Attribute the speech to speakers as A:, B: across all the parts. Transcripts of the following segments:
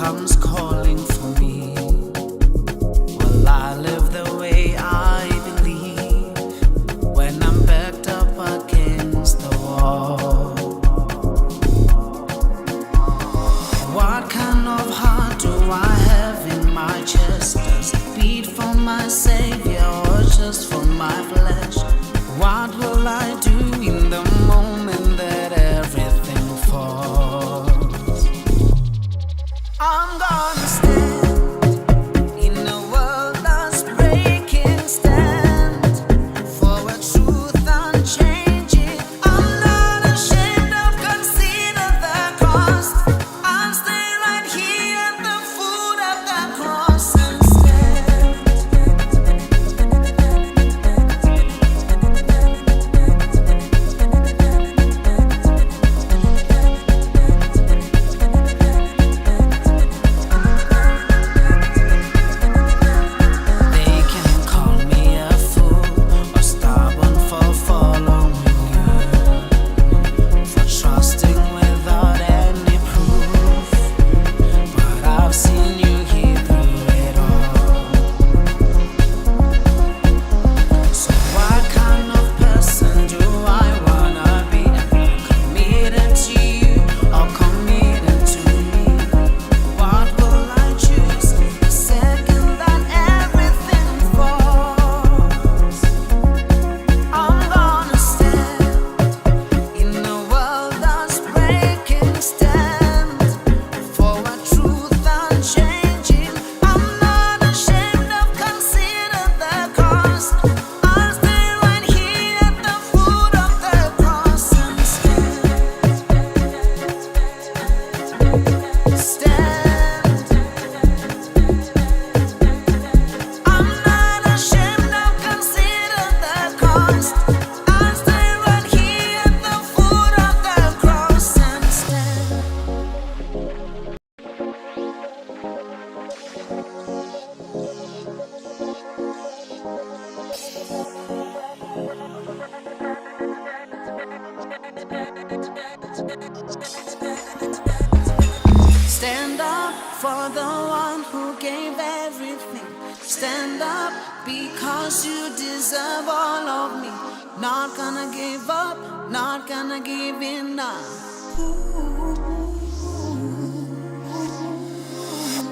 A: comes calling for me. Will I live the way I believe when I'm backed up against the wall? What kind of heart do I have in my chest? Does it beat for my Savior or just for my flesh? What will I do in the moment that everything falls? I'm gonna stand in a world that's breaking, stand for a truth unchanging. I'm not ashamed of consider the cost. I'll stay right here at the foot of the cross and stand up for the one who gave everything. Stand up because you deserve all of me. Not gonna give up, not gonna give in now.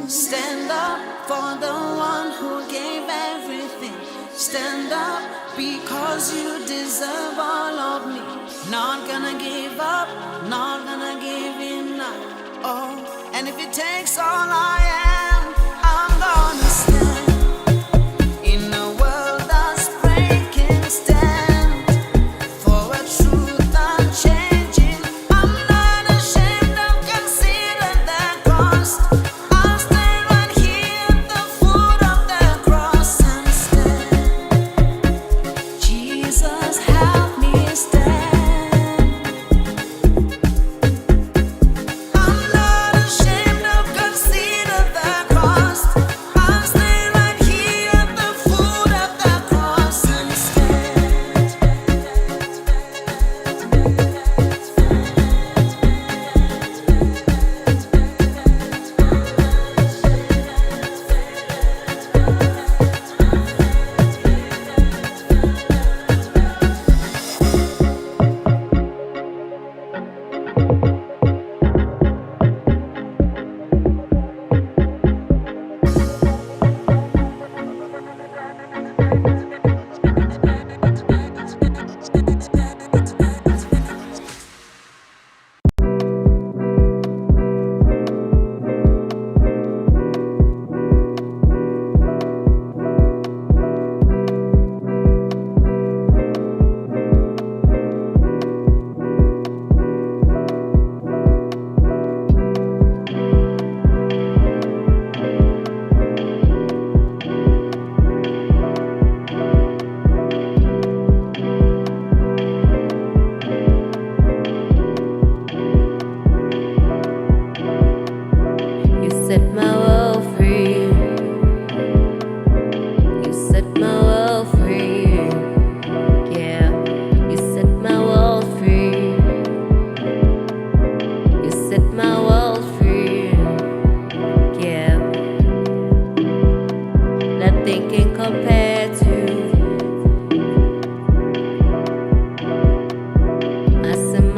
A: Stand up for the one who gave everything. Stand up because you deserve all of me. Not gonna give up, not gonna give in now. Oh, and if it takes all I am, I'm gonna stand in a world that's breaking, stand for a truth unchanging. I'm not ashamed of consider the cost. I'll stay right here at the foot of the cross and stand. Jesus, help me stand. I'm not ashamed of consider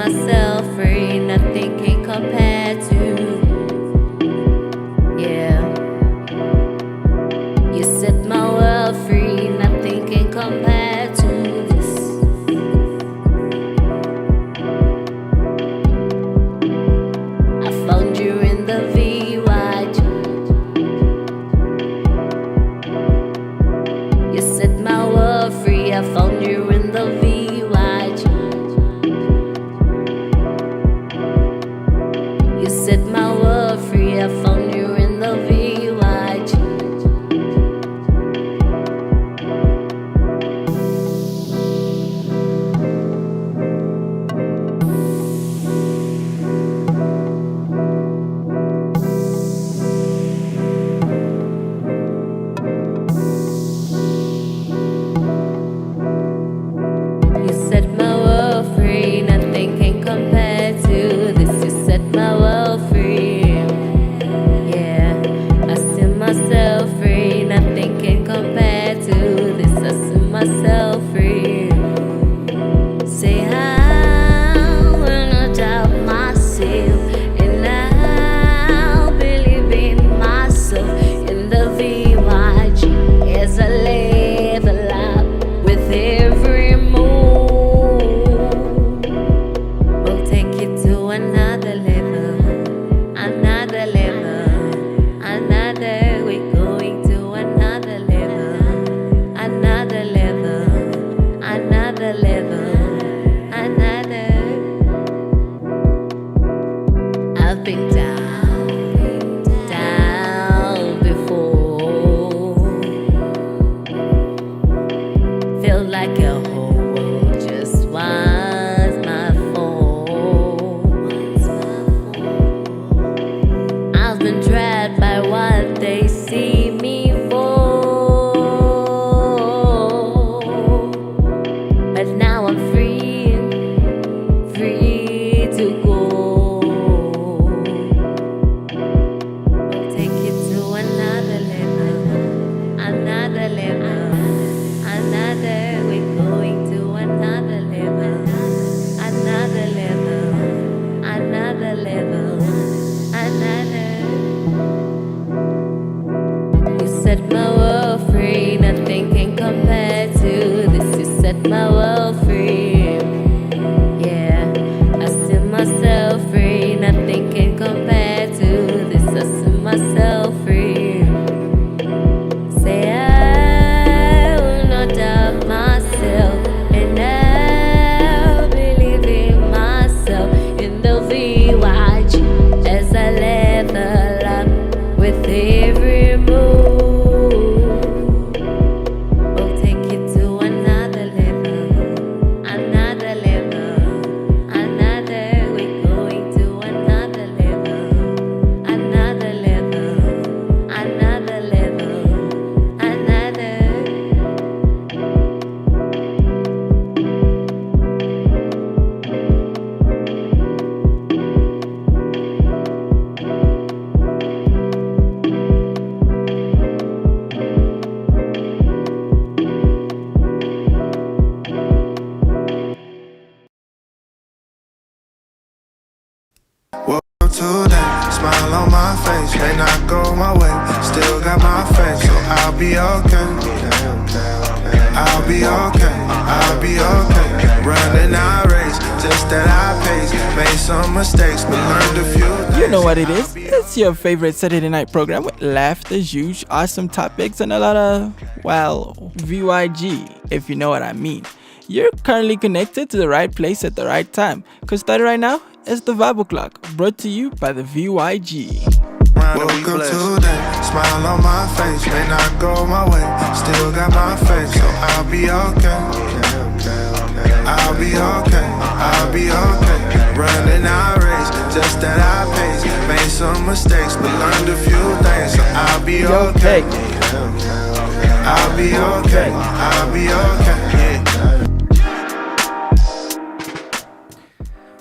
B: myself free, nothing can compare to. Yeah. You set my world free, nothing can compare to this. I found you in the VYG. You set my world free, I found you in the VYG. You set my world free, I found you in the VYG. You set my world free, nothing can compare to this. You set my world free. Yeah, I see myself free, nothing can compare to this. I see myself free. Say I will not doubt myself, and I'll believe in myself in the VYG as I level up with every move. We'll take it to another level, another level, another. We're going to another level, another level, another level, another. I've been down, down before. Felt like a whole world just was my fault. I've been trapped by what they see me for, but now I'm free, free to go. We'll take it to another level, another level, another. We're going to another level, another level, another level, another. You set my world free, nothing can compare to this. You set my world free. Yeah, I see myself free, nothing can compare to this. I see myself free. Say I will not doubt myself, and I'll believe in myself in the VYG as I level up with every move. We'll take it to another level, another level, another. We're going to another level, another level, another level, another.
C: Welcome to that smile on my face. May not go my way, still got my faith, so I'll be okay. I'll be okay. I'll be okay. Running our race, just at our pace. Made some mistakes, but learned a few things.
D: You know what it is. It's your favorite Saturday night program with laughter, huge, awesome topics, and a lot of, well, VYG, if you know what I mean. You're currently connected to the right place at the right time, because starting right now is the VBO Clock, brought to you by the VYG.
C: Welcome to that smile on my face. May not go my way, still got my faith, so I'll be okay. I'll be okay. I'll be okay. Running our race, just at our pace. Made some mistakes, but learned a few things, so I'll be okay. I'll be okay. I'll be okay. Yeah.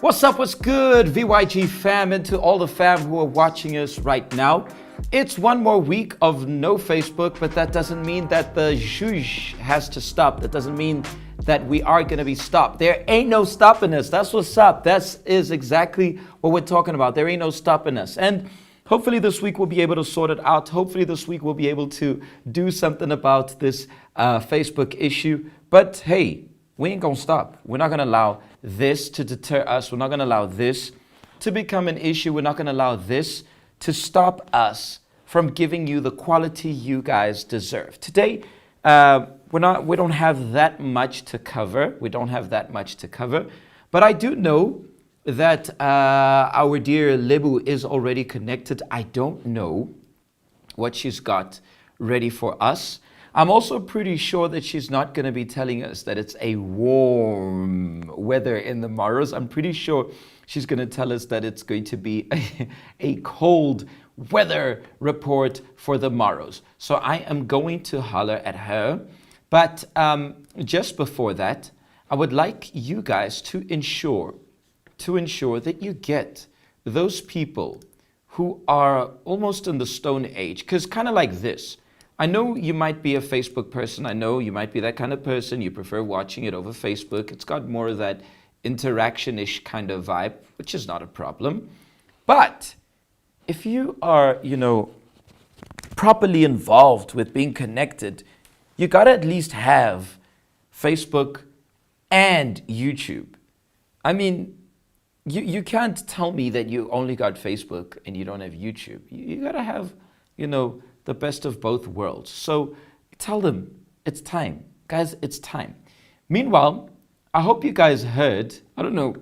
E: What's up, what's good, VYG fam, and to all the fam who are watching us right now. It's one more week of no Facebook, but that doesn't mean that the zhuzh has to stop. That doesn't mean that we are going to be stopped. There ain't no stopping us. That's what's up. That is exactly what we're talking about. There ain't no stopping us. And hopefully this week we'll be able to sort it out. Hopefully this week we'll be able to do something about this Facebook issue. But hey, we ain't going to stop. We're not going to allow this to deter us. We're not going to allow this to become an issue. We're not going to allow this to stop us from giving you the quality you guys deserve. Today, we don't have that much to cover. We don't have that much to cover. But I do know that our dear Lebu is already connected. I don't know what she's got ready for us. I'm also pretty sure that she's not going to be telling us that it's a warm weather in the Maros. I'm pretty sure she's going to tell us that it's going to be a cold weather report for the Maros. So I am going to holler at her. But just before that, I would like you guys to ensure that you get those people who are almost in the Stone Age. Because kind of like this, I know you might be a Facebook person. I know you might be that kind of person. You prefer watching it over Facebook. It's got more of that interaction-ish kind of vibe, which is not a problem. But if you are, properly involved with being connected, you got to at least have Facebook and YouTube. I mean, you can't tell me that you only got Facebook and you don't have YouTube. You got to have, the best of both worlds. So tell them it's time. Guys, it's time. Meanwhile, I hope you guys heard, I don't know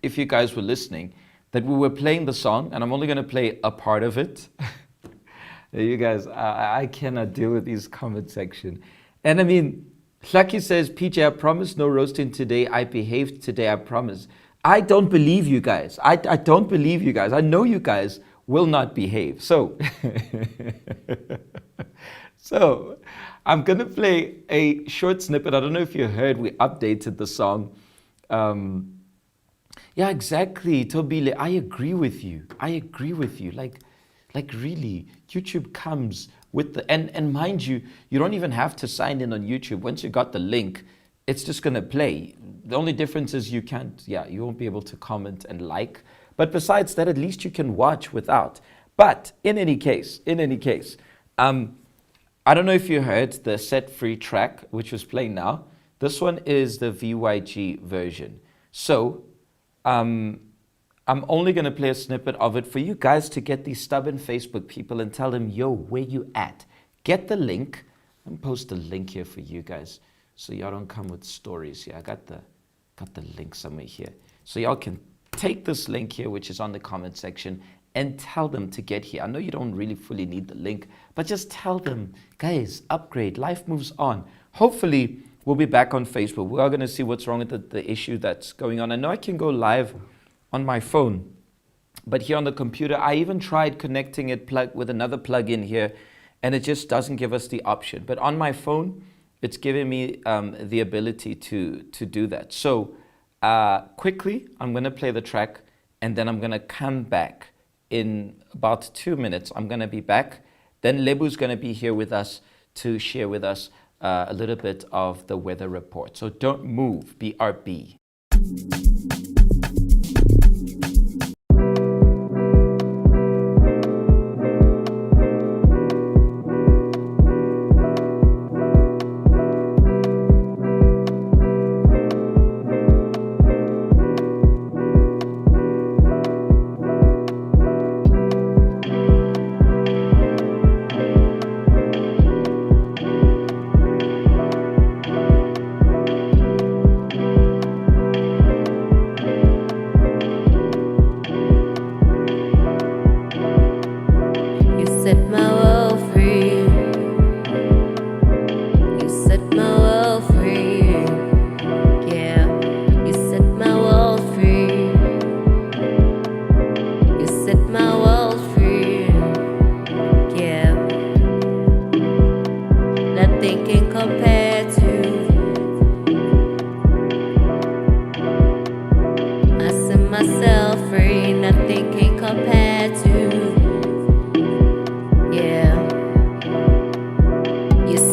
E: if you guys were listening, that we were playing the song, and I'm only going to play a part of it. You guys, I cannot deal with these comment section. And I mean, Lucky says, PJ, I promise no roasting today. I behaved today, I promise. I don't believe you guys. I don't believe you guys. I know you guys will not behave. So, I'm going to play a short snippet. I don't know if you heard, we updated the song. Yeah, exactly, Tobile. I agree with you. Like really, YouTube comes with the, and mind you, you don't even have to sign in on YouTube. Once you got the link, it's just going to play. The only difference is you won't be able to comment and like. But besides that, at least you can watch without. But in any case, I don't know if you heard the Set Free track, which was playing now. This one is the VYG version. So, I'm only going to play a snippet of it for you guys to get these stubborn Facebook people and tell them, yo, where you at? Get the link. I'm post the link here for you guys so y'all don't come with stories here. I got the link somewhere here. So y'all can take this link here, which is on the comment section, and tell them to get here. I know you don't really fully need the link, but just tell them, guys, upgrade. Life moves on. Hopefully, we'll be back on Facebook. We are going to see what's wrong with the issue that's going on. I know I can go live on my phone, but here on the computer, I even tried connecting it with another plug-in here, and it just doesn't give us the option. But on my phone, it's giving me the ability to do that. So quickly, I'm going to play the track, and then I'm going to come back in about 2 minutes. I'm going to be back. Then Lebu's going to be here with us to share with us a little bit of the weather report. So don't move, BRB.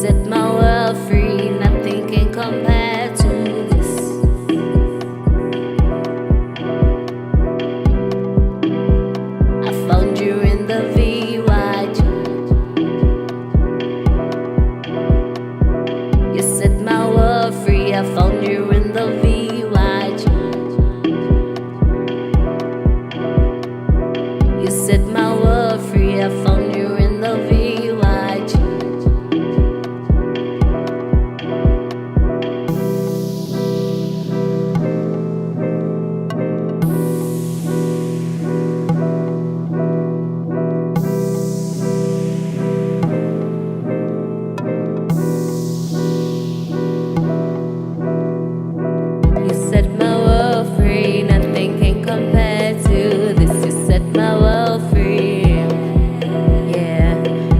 B: Set my world free, nothing can compare to I found you in the VYG. You set my world free, I found you in the VYG. You set my world free, nothing can compare to this. You set my world free. Yeah,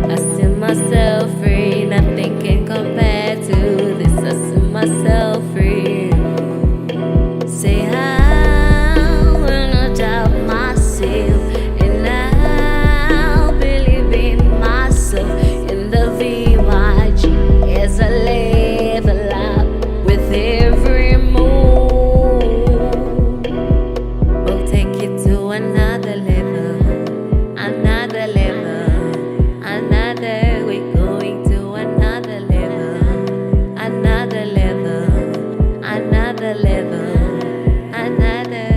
B: I see myself free, nothing can compare to this. I see myself free. Say I will not doubt myself, and I'll believe in myself in the VYG as I level up with every move. We'll take it to another level, another level, another. We're going to another level, another level, another level, another.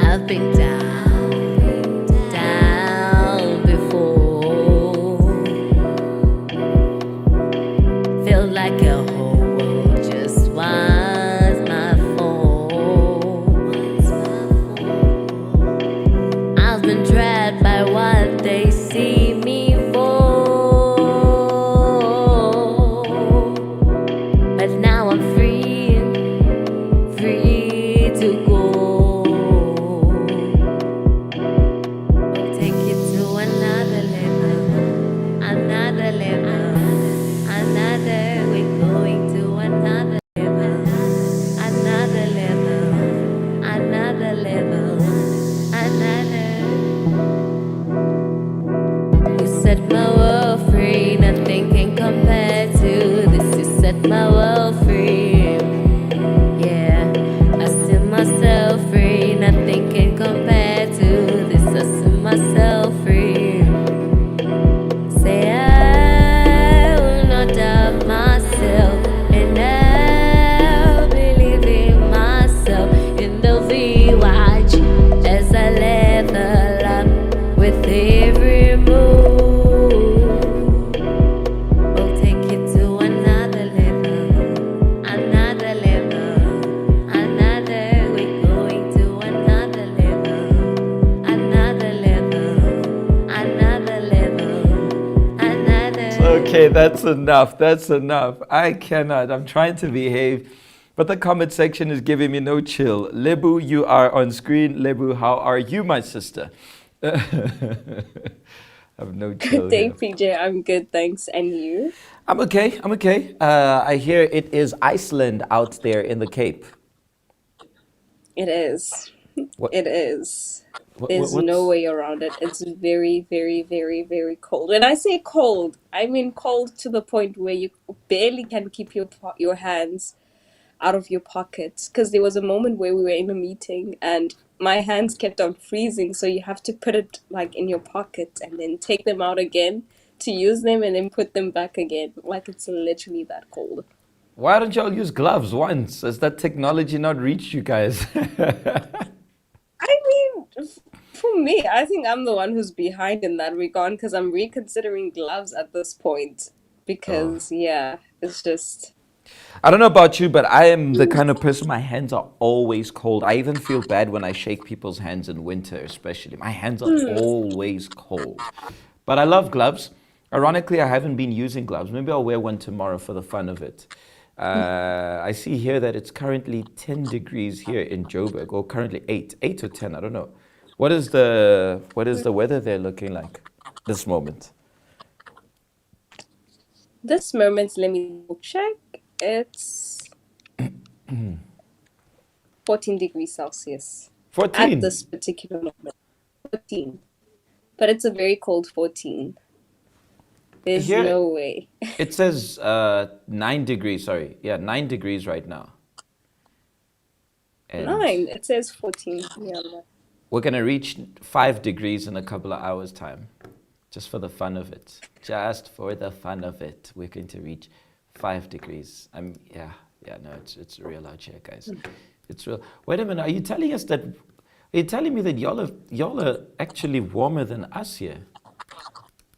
B: I've been down, down before. Felt like a whole world just was my fault. I've been trapped by what they see me for, but now I'm free, free to go. We'll take it to another level, another level, another. We're going to another level, another level, another level, another. You set my world free, nothing can compare to this. You set my world free. Yeah, I see myself free, nothing can compare to this. I see myself free. Say I will not doubt myself, and I'll believe in myself in the VYG as I level up with every move. We'll take it to another level, another level, another. We're going to another level, another level, another level, another.
E: Okay, that's enough. That's enough. I cannot. I'm trying to behave. But the comment section is giving me no chill. Lebu, you are on screen. Lebu, how are you, my sister? I have no chill
F: Good day,
E: here.
F: PJ. I'm good, thanks. And you?
E: I'm okay. I'm okay. I hear it is Iceland out there in the Cape.
F: It is.
E: What?
F: It is. There's no
E: What's?
F: way around it. It's very, very, very, very cold. When I say cold, I mean cold to the point where you barely can keep your hands out of your pockets. Because there was a moment where we were in a meeting and my hands kept on freezing, so you have to put it like in your pockets and then take them out again to use them and then put them back again. Like it's literally that cold.
E: Why don't y'all use gloves once? Has that technology not reached you guys?
F: I mean, for me, I think I'm the one who's behind in that regard because I'm reconsidering gloves at this point.
E: Oh.
F: Because, yeah, it's just.
E: I don't know about you, but I am the kind of person, my hands are always cold. I even feel bad when I shake people's hands in winter, especially. My hands are always cold. But I love gloves. Ironically, I haven't been using gloves. Maybe I'll wear one tomorrow for the fun of it. I see here that it's currently 10 degrees here in Joburg, or currently 8 or 10, I don't know. What is the weather there looking like this moment?
F: This moment, let me check. It's 14 degrees Celsius at
E: 14.
F: this particular moment. 14. But it's a very cold 14. There's
E: Here
F: no way.
E: it says 9 degrees, sorry. Yeah, 9 degrees right now. And
F: 9. It says 14. Yeah.
E: we're going to reach 5 degrees in a couple of hours' time. Just for the fun of it. Just for the fun of it. We're going to reach 5 degrees. Yeah, no, it's real out here, guys. It's real. Wait a minute, are you telling us that? Are you telling me that y'all are actually warmer than us here?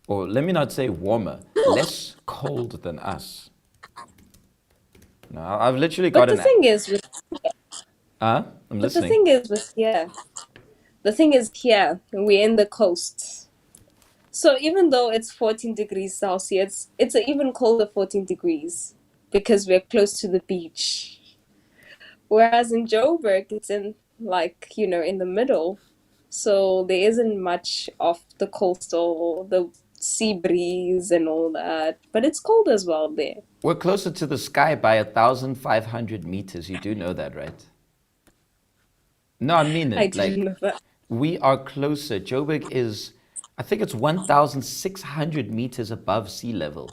E: Or let me not say warmer, less cold than us. No, I've literally
F: But
E: got
F: the
E: an.
F: thing is with
E: I'm
F: but the
E: listening.
F: thing is with yeah. The thing is here, we're in the coast. So even though it's 14 degrees Celsius, it's an even colder 14 degrees because we're close to the beach. Whereas in Joburg, it's in like, in the middle. So there isn't much of the coastal, the sea breeze and all that. But it's cold as well there.
E: We're closer to the sky by 1,500 meters. You do know that, right? No, I mean
F: I
E: it.
F: didn't
E: Like,
F: know that.
E: we are closer. Joburg is, I think it's 1,600 meters above sea level.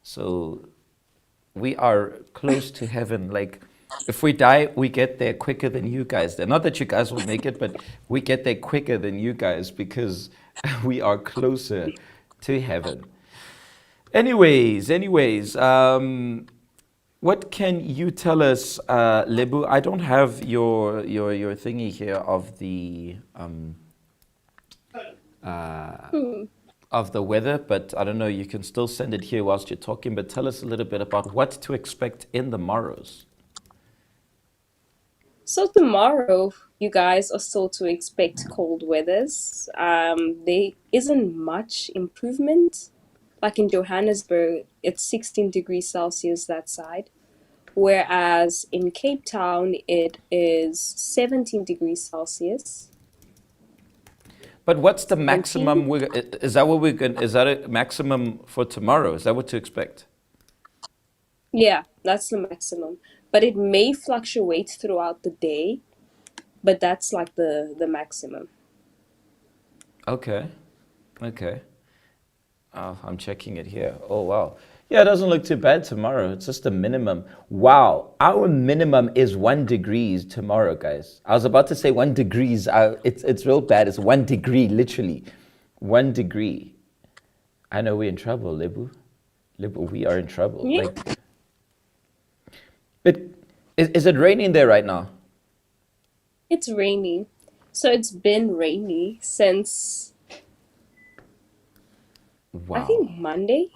E: So we are close to heaven. Like, if we die, we get there quicker than you guys. There. Not that you guys will make it, but we get there quicker than you guys because we are closer to heaven. Anyways, what can you tell us, Lebu? I don't have your thingy here of the weather, but I don't know. You can still send it here whilst you're talking. But tell us a little bit about what to expect in the morrows.
F: So tomorrow, you guys are still to expect cold weathers. There isn't much improvement. Like in Johannesburg, it's 16 degrees Celsius that side. Whereas in Cape Town, it is 17 degrees Celsius.
E: But what's the
F: 17?
E: maximum? Is that what we're going? Is that a maximum for tomorrow? Is that what to expect?
F: Yeah, that's the maximum. But it may fluctuate throughout the day, but that's like the maximum.
E: Okay, okay. Oh, I'm checking it here. Oh, wow. Yeah, it doesn't look too bad tomorrow. It's just a minimum. Wow. Our minimum is 1 degrees tomorrow, guys. I was about to say 1 degrees. It's real bad. It's 1 degree, literally. 1 degree. I know we're in trouble, Lebu. Lebu, we are in trouble.
F: Yeah,
E: Like, but is it raining there right now?
F: it's rainy. So it's been rainy since I think
E: Wow.
F: Monday.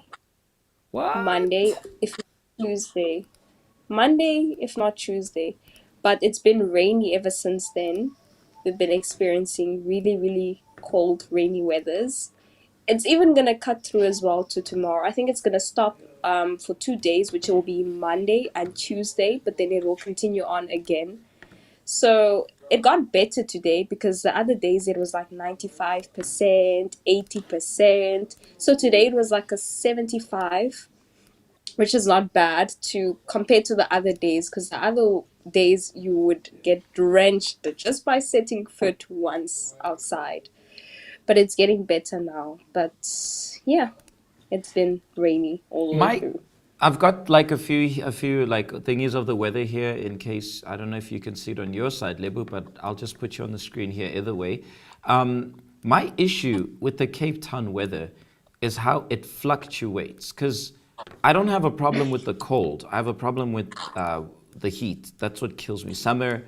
F: Monday,
E: What?
F: if not Tuesday. Monday, if not Tuesday. But it's been rainy ever since then. We've been experiencing really, really cold, rainy weathers. It's even gonna cut through as well to tomorrow. I think it's gonna stop for 2 days, which will be Monday and Tuesday, but then it will continue on again. So it got better today because the other days it was like 95%, 80%. So today it was like a 75, which is not bad to compared to the other days because the other days you would get drenched just by setting foot once outside. But it's getting better now. But yeah, it's been rainy all the way
E: My,
F: through.
E: I've got like a few like thingies of the weather here in case I don't know if you can see it on your side, Lebu, but I'll just put you on the screen here either way. My issue with the Cape Town weather is how it fluctuates because I don't have a problem with the cold. I have a problem with the heat. That's what kills me. Summer,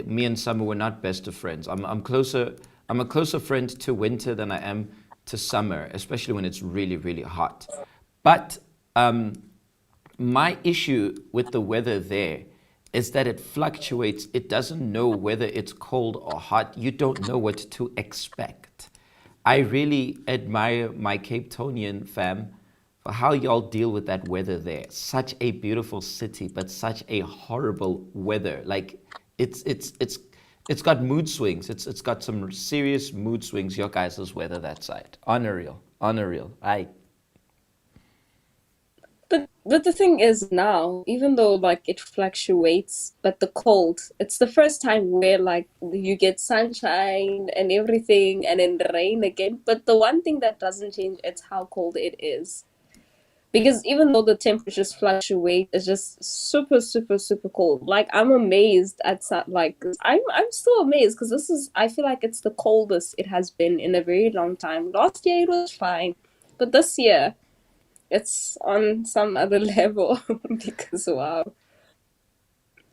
E: me and Summer were not best of friends. I'm closer. I'm a closer friend to winter than I am to summer, especially when it's really, really hot. But my issue with the weather there is that it fluctuates. It doesn't know whether it's cold or hot. You don't know what to expect. I really admire my Cape Townian fam for how y'all deal with that weather there. Such a beautiful city, but such a horrible weather. Like it's got mood swings. It's got some serious mood swings. Your guys' weather that side, unreal, unreal. I
F: But the thing is now, even though like it fluctuates, but the cold, it's the first time where like you get sunshine and everything and then rain again. But the one thing that doesn't change, it's how cold it is. Because even though the temperatures fluctuate, it's just super, super, super cold. Like I'm amazed at like 'cause I'm still amazed because this is I feel like it's the coldest it has been in a very long time. Last year it was fine, but this year it's on some other level because wow.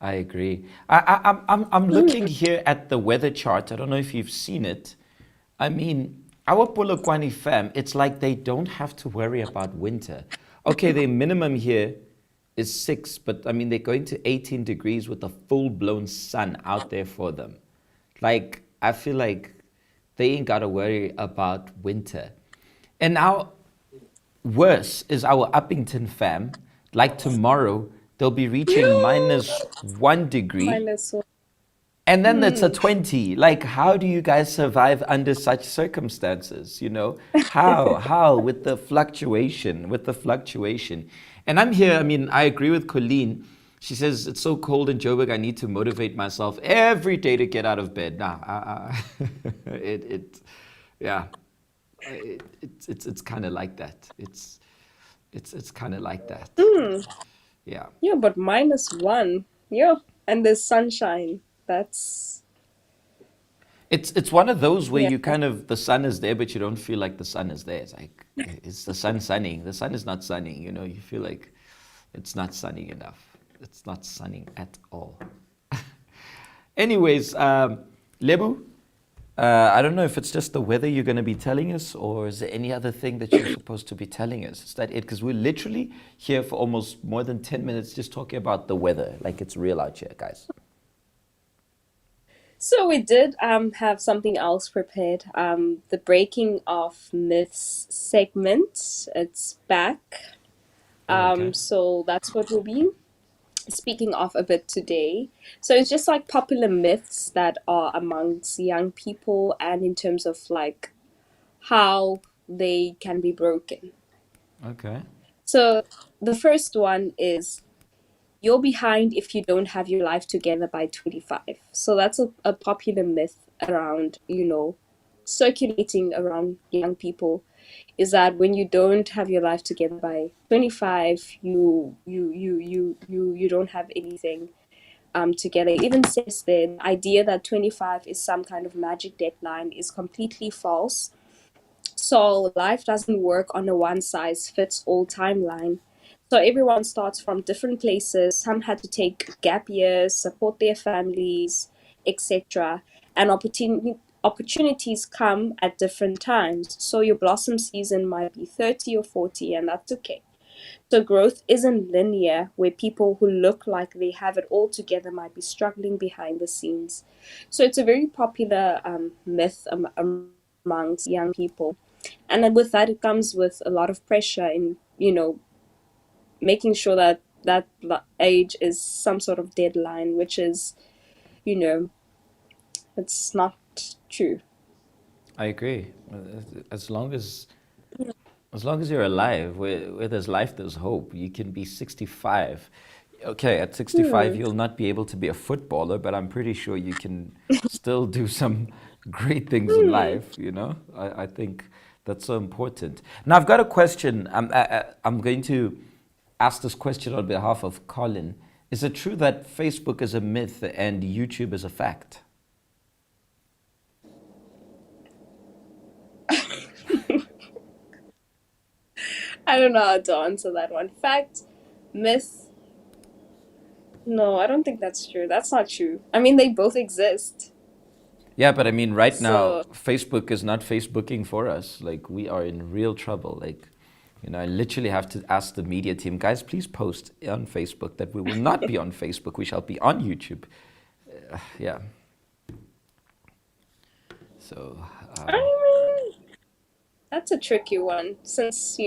E: I agree. I'm looking here at the weather chart. I don't know if you've seen it. I mean, our Polokwane fam, it's like they don't have to worry about winter. Okay, their minimum here is 6, but I mean, they're going to 18 degrees with a full blown sun out there for them. Like, I feel like they ain't got to worry about winter. And now, worse is our Uppington fam. Like tomorrow, they'll be reaching -1 degree.
F: Minus one.
E: And then it's a 20. Like, how do you guys survive under such circumstances? You know, how, with the fluctuation, And I'm here, I mean, I agree with Colleen. She says, it's so cold in Joburg, I need to motivate myself every day to get out of bed. Nah, yeah, it's kind of like that. It's kind of like that. Yeah.
F: Yeah, but -1. Yeah, and there's sunshine. That's
E: It's one of those where
F: yeah.
E: you kind of, the sun is there, but you don't feel like the sun is there. It's like, is the sun sunning? The sun is not sunning, you know, you feel like it's not sunning enough. It's not sunning at all. Anyways, Lebu, I don't know if it's just the weather you're going to be telling us, or is there any other thing that you're supposed to be telling us? Is that it? Because we're literally here for almost more than 10 minutes just talking about the weather, like it's real out here, guys.
F: So we did have something else prepared. The breaking of myths segment. It's back.
E: Okay.
F: So that's what we'll be speaking of a bit today. So it's just like popular myths that are amongst young people and in terms of like how they can be broken.
E: Okay.
F: So the first one is you're behind if you don't have your life together by 25. So that's a popular myth around, circulating around young people, is that when you don't have your life together by 25, you don't have anything together. It even says the idea that 25 is some kind of magic deadline is completely false. So life doesn't work on a one size fits all timeline. So everyone starts from different places. Some had to take gap years, support their families, etc. And opportunities come at different times. So your blossom season might be 30 or 40, and that's okay. So growth isn't linear, where people who look like they have it all together might be struggling behind the scenes. So it's a very popular myth amongst young people. And then with that, it comes with a lot of pressure in, making sure that that age is some sort of deadline, which is, it's not true.
E: I agree. As long as you're alive, where there's life, there's hope. You can be 65. Okay, at 65, you'll not be able to be a footballer, but I'm pretty sure you can still do some great things in life, you know? I think that's so important. Now, I've got a question. I'm going to ask this question on behalf of Colin. Is it true that Facebook is a myth and YouTube is a fact?
F: I don't know how to answer that one. Fact, myth. No, I don't think that's true. That's not true. I mean, they both exist.
E: Yeah, but I mean, right now,
F: So,
E: Facebook is not Facebooking for us. Like, we are in real trouble. Like, I literally have to ask the media team, guys, please post on Facebook that we will not be on Facebook. We shall be on YouTube. Yeah. So,
F: I mean, that's a tricky one since,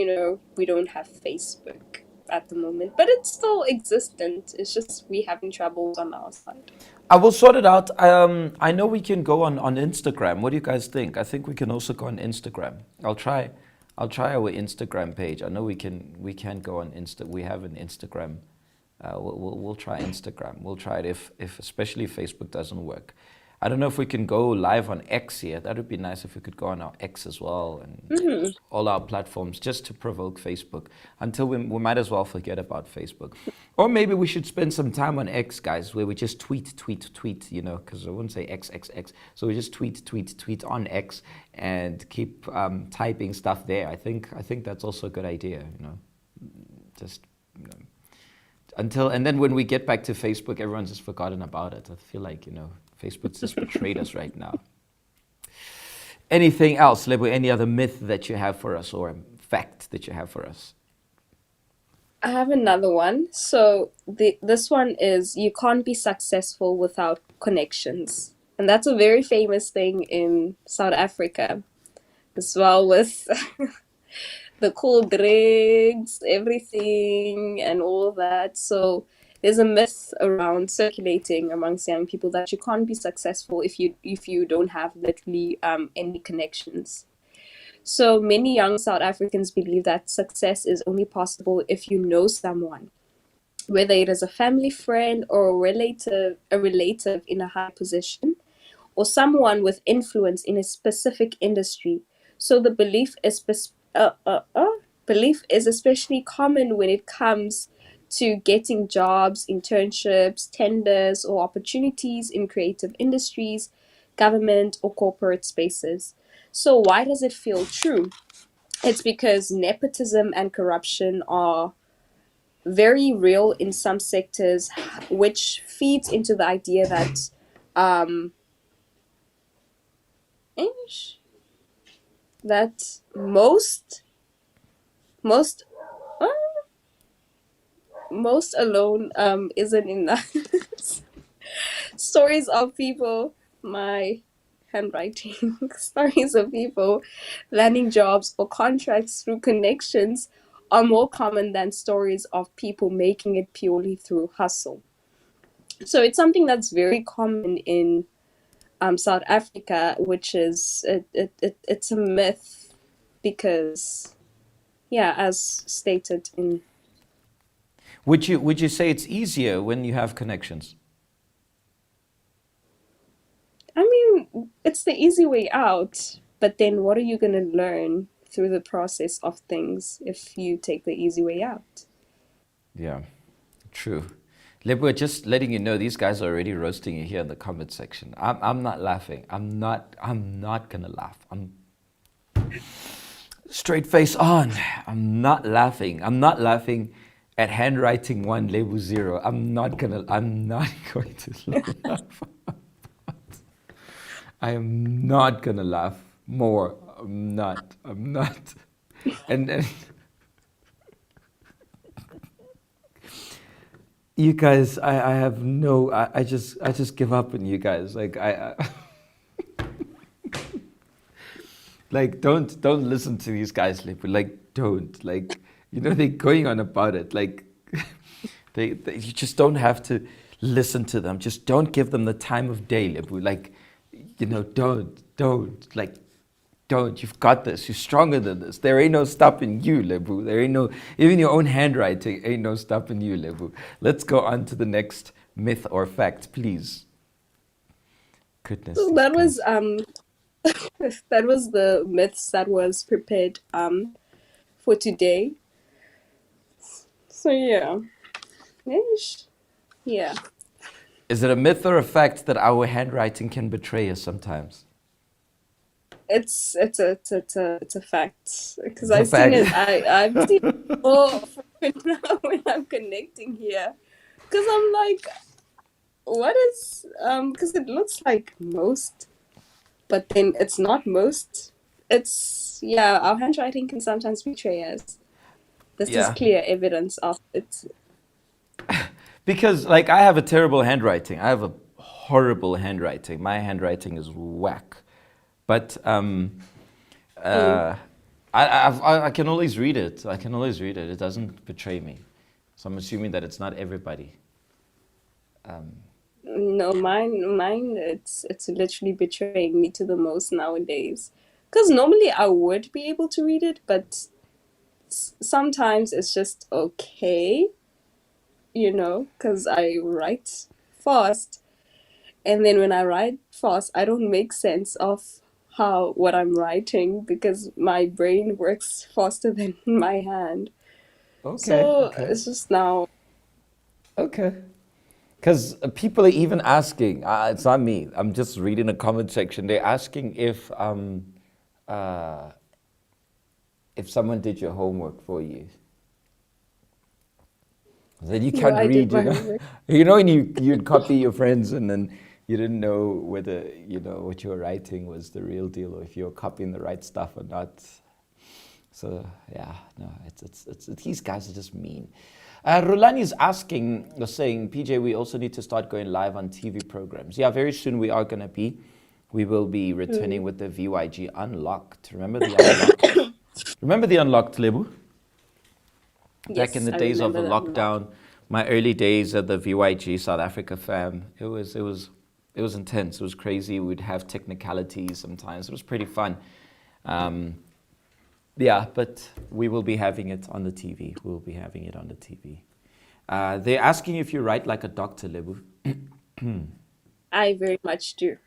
F: we don't have Facebook at the moment. But it's still existent. It's just we having troubles on our side.
E: I will sort it out. I know we can go on Instagram. What do you guys think? I think we can also go on Instagram. I'll try our Instagram page. I know we can go on Insta. We have an Instagram. We'll try Instagram. We'll try it if especially if Facebook doesn't work. I don't know if we can go live on X here. That would be nice if we could go on our X as well and all our platforms just to provoke Facebook. Until we might as well forget about Facebook. Or maybe we should spend some time on X, guys, where we just tweet, because I wouldn't say X. So we just tweet on X and keep typing stuff there. I think that's also a good idea, Just you know, until, and then when we get back to Facebook, everyone's just forgotten about it. I feel like, Facebook's just betrayed us right now. Anything else, Lebo? Any other myth that you have for us or fact that you have for us?
F: I have another one. So this one is you can't be successful without connections. And that's a very famous thing in South Africa as well, with the cool drinks, everything, and all that. So there's a myth around circulating amongst young people that you can't be successful if you don't have literally any connections. So many young South Africans believe that success is only possible if you know someone, whether it is a family friend or a relative in a high position, or someone with influence in a specific industry. So the belief is especially common when it comes to getting jobs, internships, tenders, or opportunities in creative industries, government, or corporate spaces. So why does it feel true? It's because nepotism and corruption are very real in some sectors, which feeds into the idea that um, that most uh, most alone isn't enough. Stories of people, my handwriting, stories of people landing jobs or contracts through connections are more common than stories of people making it purely through hustle. So it's something that's very common in South Africa, which is it's a myth because, yeah, as stated in.
E: Would you say it's easier when you have connections?
F: I mean, it's the easy way out, but then what are you going to learn through the process of things if you take the easy way out?
E: Yeah, true. Lebo, just letting you know, these guys are already roasting you here in the comment section. I'm not laughing. I'm not gonna laugh. I'm straight face on. I'm not laughing. I'm not laughing at handwriting 1, label 0. I'm not going to laugh. I am not gonna laugh more. I'm not. And you guys, I have no. I just give up on you guys. Like like don't listen to these guys. Like don't. Like they're going on about it. Like they you just don't have to listen to them. Just don't give them the time of day, Lebu. Like. Don't, like, don't. You've got this. You're stronger than this. There ain't no stopping you, Lebu. There ain't no, even your own handwriting ain't no stopping you, Lebu. Let's go on to the next myth or fact, please. Goodness.
F: So that was that was the myths that was prepared for today. So yeah. Yeah.
E: Is it a myth or a fact that our handwriting can betray us sometimes?
F: It's a fact because I've seen it. I've seen it more when I'm connecting here, because I'm like, what is because it looks like most, but then it's not most. It's, yeah, our handwriting can sometimes betray us. This is clear evidence of it.
E: Because, like, I have a terrible handwriting. I have a horrible handwriting. My handwriting is whack. But I can always read it. I can always read it. It doesn't betray me. So I'm assuming that it's not everybody.
F: No, mine. It's literally betraying me to the most nowadays. Because normally I would be able to read it, but sometimes it's just okay. Because I write fast. And then when I write fast, I don't make sense of what I'm writing because my brain works faster than my hand. Okay. It's just now.
E: Okay. Because people are even asking, it's not me, I'm just reading the comment section, they're asking if someone did your homework for you. Then you
F: No,
E: can't
F: I did
E: read,
F: my homework.
E: You know, when you'd copy your friends and then you didn't know whether, what you were writing was the real deal or if you were copying the right stuff or not. So, yeah, no, these guys are just mean. Rulani is asking, or saying, PJ, we also need to start going live on TV programs. Yeah, very soon we are going to be. We will be returning with the VYG Unlocked. Remember the Unlocked? Remember the Unlocked, Lebu? Back in
F: Yes,
E: the
F: I
E: days of the
F: remember that a lot.
E: lockdown, my early days at the VYG South Africa fam, it was intense. It was crazy. We'd have technicalities sometimes. It was pretty fun. Yeah, but we will be having it on the TV. We will be having it on the TV. They're asking if you write like a doctor, Lebu.
F: I very much do.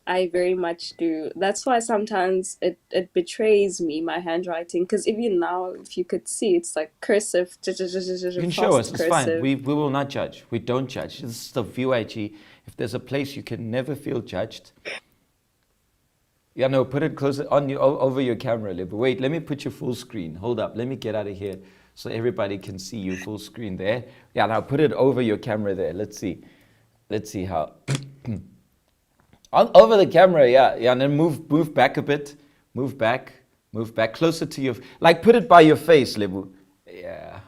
F: I very much do. That's why sometimes it betrays me, my handwriting, because even now, if you could see, it's like cursive,
E: You can show us.
F: fast
E: It's fine.
F: cursive.
E: We will not judge. We don't judge. This is the VYG. If there's a place you can never feel judged, yeah, no, put it closer on you over your camera, Lebu. Wait, let me put you full screen. Hold up. Let me get out of here so everybody can see you full screen there. Yeah, now put it over your camera there. Let's see. Let's see how. Over the camera, yeah, and then move back a bit. Move back closer to your, like put it by your face, Lebu. Yeah.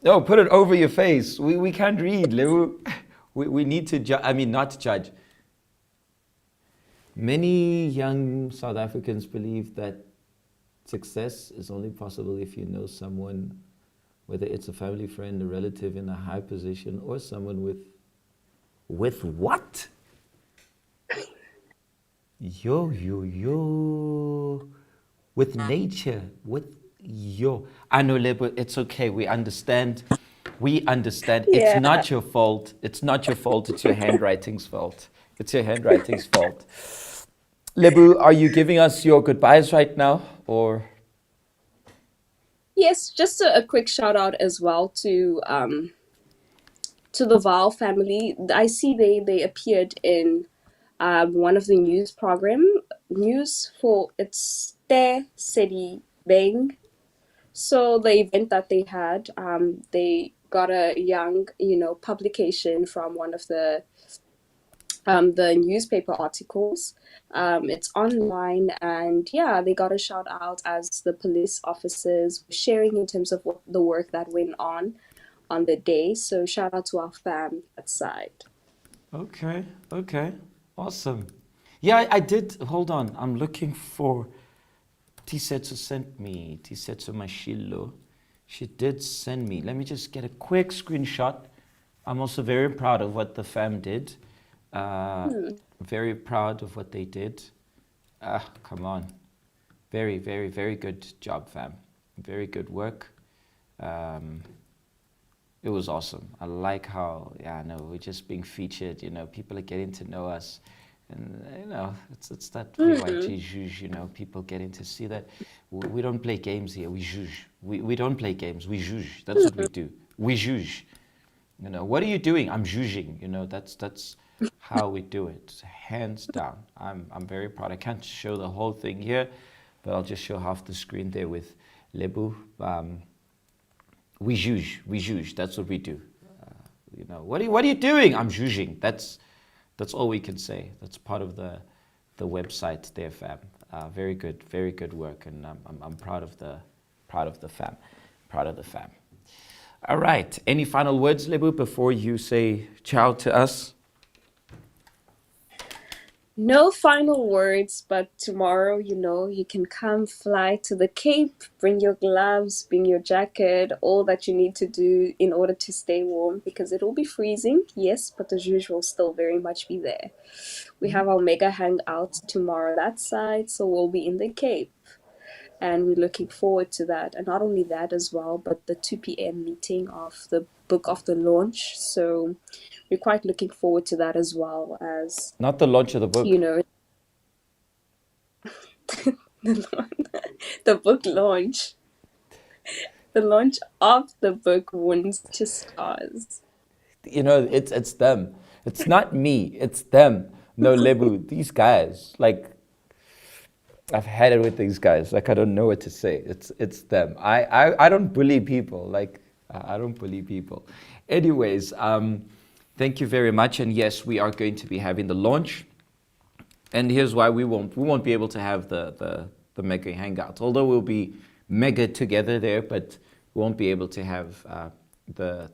E: No, put it over your face. We can't read, Lebu. We need to judge. I mean, not judge. Many young South Africans believe that success is only possible if you know someone, whether it's a family friend, a relative in a high position, or someone with what? Yo. With nature, with yo. I know, Lebo, it's okay. We understand. It's
F: Yeah.
E: not your fault. It's not your fault. It's your handwriting's fault. It's your handwriting's fault. Lebu, are you giving us your goodbyes right now, or?
F: Yes, just a quick shout out as well to the Val family. I see they appeared in one of the news for it's Te Sedi Bang. So the event that they had, they got a young, publication from one of the newspaper articles. It's online, and yeah, they got a shout out as the police officers were sharing in terms of what the work that went on the day. So shout out to our fam that side.
E: Okay, awesome. Yeah, I did. Hold on, I'm looking for. Tisetsu sent me. Tisetsu Mashilo. She did send me. Let me just get a quick screenshot. I'm also very proud of what the fam did. Very proud of what they did. Come on. Very, very, very good job, fam. Very good work. It was awesome. I like how, we're just being featured, people are getting to know us. And, it's that VYG zhuzh, people getting to see that. We don't play games here, we zhuzh. We don't play games, we zhuzh. That's what we do. We zhuzh. What are you doing? I'm zhuzhing, that's how we do it, hands down. I'm very proud. I can't show the whole thing here, but I'll just show half the screen there with Lebu. We zhuzh, that's what we do. What are you doing? I'm zhuzhing. That's all we can say. That's part of the website there, fam. Very good work, and I'm proud of the fam. Proud of the fam. All right. Any final words, Lebu, before you say ciao to us?
F: No final words, but tomorrow, you can come fly to the Cape, bring your gloves, bring your jacket, all that you need to do in order to stay warm, because it will be freezing, yes, but the zhuzh will still very much be there. We have our mega hangout tomorrow that side, so we'll be in the Cape. And we're looking forward to that. And not only that as well, but the 2 p.m. meeting of the book of the launch. So we're quite looking forward to that as well as,
E: Not the launch of the book.
F: the book launch. The launch of the book, Wounds to Stars.
E: It's them. It's not me. It's them. No, Lebu. These guys, like, I've had it with these guys. Like, I don't know what to say. It's them. I don't bully people. Like, I don't bully people. Anyways, thank you very much. And yes, we are going to be having the launch. And here's why we won't be able to have the mega hangout. Although we'll be mega together there, but we won't be able to have the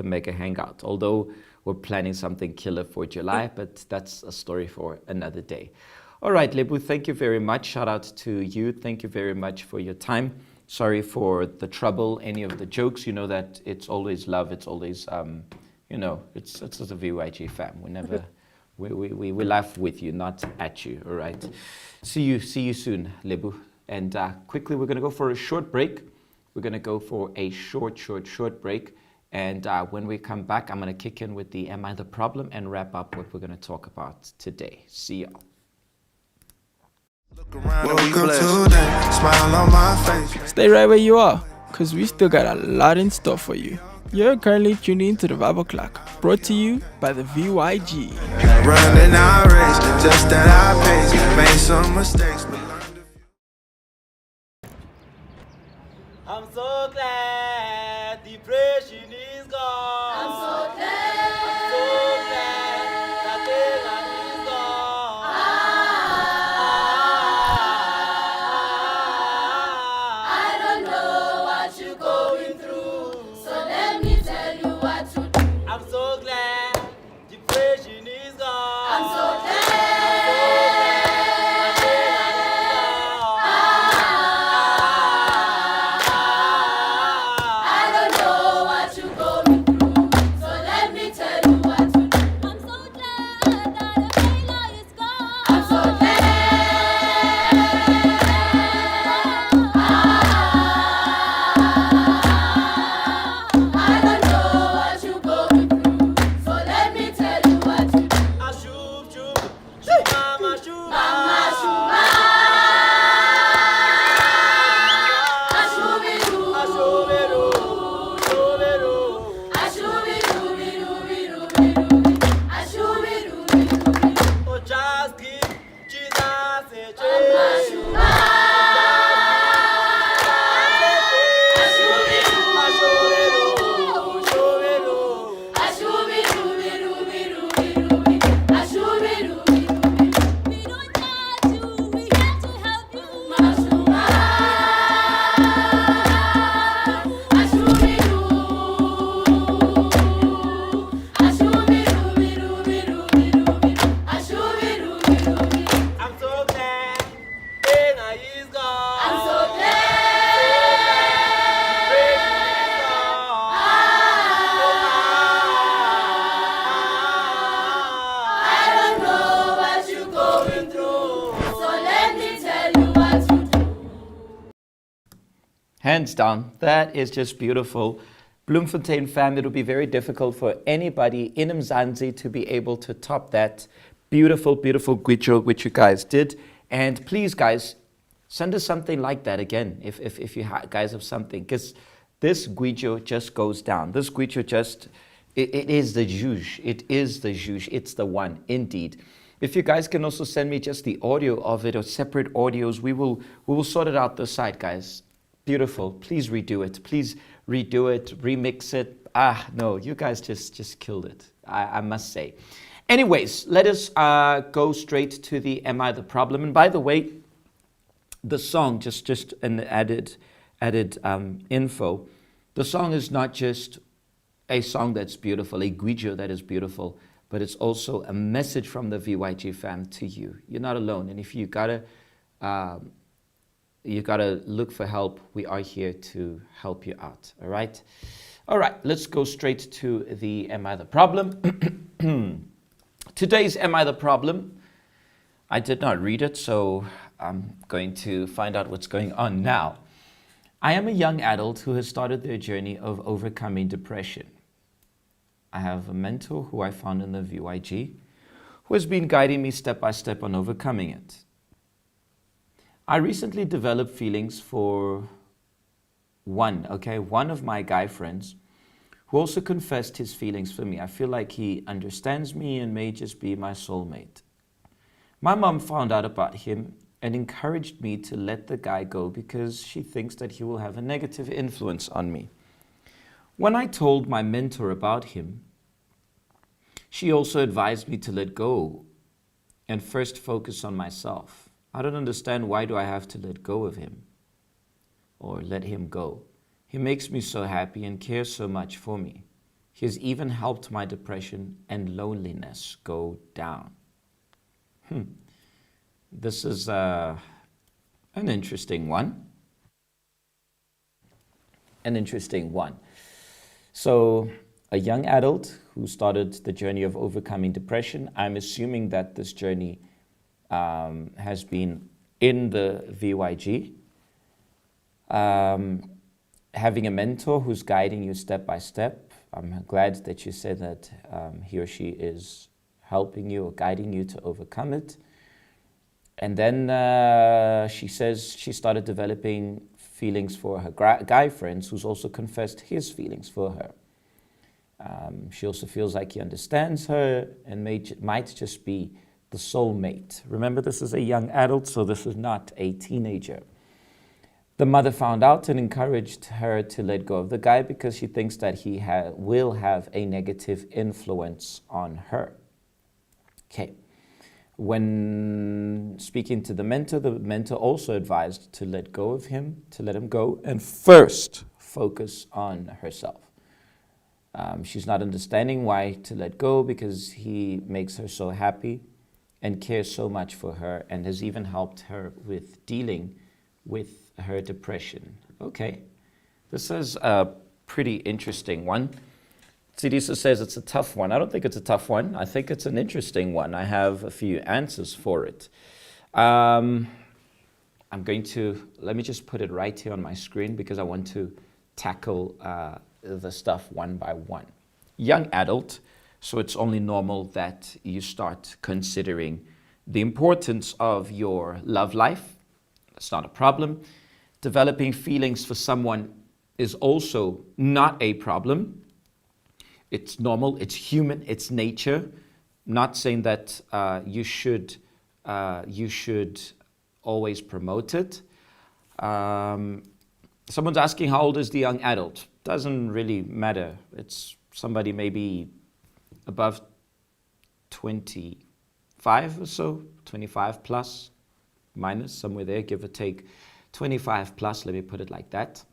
E: mega hangout. Although we're planning something killer for July, but that's a story for another day. All right, Lebu, thank you very much. Shout out to you. Thank you very much for your time. Sorry for the trouble, any of the jokes. You know that it's always love. It's always, it's a VYG fam. We never, we laugh with you, not at you. All right. See you soon, Lebu. And quickly, we're going to go for a short break. We're going to go for a short break. And when we come back, I'm going to kick in with the Am I the Problem and wrap up what we're going to talk about today. See y'all.
C: Welcome to that smile on my face.
D: Stay right where you are, because we still got a lot in store for you. You're currently tuned in to the Vibe O'Clock, brought to you by the VYG.
C: Running our race, just at our pace. Made some mistakes, but learned a few.
G: I'm so glad depression is gone. I'm so glad. I'm so glad that Thailand is gone. I don't know what you're going through, so let me tell you what to do. I'm so glad depression is gone. I'm so glad.
E: Hands down, that is just beautiful. Bloemfontein fam, it'll be very difficult for anybody in Mzansi to be able to top that beautiful, beautiful Gwijo which you guys did. And please, guys, send us something like that again, if you guys have something, because this Gwijo just goes down. This Gwijo just, it is the juge. It is the juge. It's the one, indeed. If you guys can also send me just the audio of it or separate audios, we will sort it out this side, guys. Beautiful. Please redo it. Please redo it, remix it. No, you guys just killed it, I must say. Anyways, let us go straight to the Am I the Problem? And by the way, the song, just an added info, the song is not just a song that's beautiful, a Gwijo that is beautiful, but it's also a message from the VYG fam to you. You're not alone. And if you gotta look for help, we are here to help you out. All right? All right, let's go straight to the Am I the Problem? Today's Am I the Problem? I did not read it, so I'm going to find out what's going on now. I am a young adult who has started their journey of overcoming depression. I have a mentor who I found in the VYG who has been guiding me step by step on overcoming it. I recently developed feelings for one of my guy friends who also confessed his feelings for me. I feel like he understands me and may just be my soulmate. My mom found out about him and encouraged me to let the guy go because she thinks that he will have a negative influence on me. When I told my mentor about him, she also advised me to let go and first focus on myself. I don't understand, why do I have to let go of him or let him go? He makes me so happy and cares so much for me. He has even helped my depression and loneliness go down. This is an interesting one. An interesting one. So, a young adult who started the journey of overcoming depression. I'm assuming that this journey has been in the VYG. Having a mentor who's guiding you step by step. I'm glad that you said that he or she is helping you or guiding you to overcome it. And then she says she started developing feelings for her guy friends, who's also confessed his feelings for her. She also feels like he understands her and might just be the soulmate. Remember, this is a young adult, so this is not a teenager. The mother found out and encouraged her to let go of the guy because she thinks that he will have a negative influence on her. Okay. When speaking to the mentor also advised to let go of him, to let him go, and first focus on herself. She's not understanding why to let go because he makes her so happy and cares so much for her and has even helped her with dealing with her depression. Okay, this is a pretty interesting one. Sidisa says it's a tough one. I don't think it's a tough one. I think it's an interesting one. I have a few answers for it. Let me just put it right here on my screen because I want to tackle the stuff one by one. Young adult, so it's only normal that you start considering the importance of your love life. It's not a problem. Developing feelings for someone is also not a problem. It's normal, it's human, it's nature. Not saying that you should always promote it. Someone's asking how old is the young adult? Doesn't really matter. It's somebody maybe above 25 or so, 25 plus, minus, somewhere there, give or take 25 plus, let me put it like that.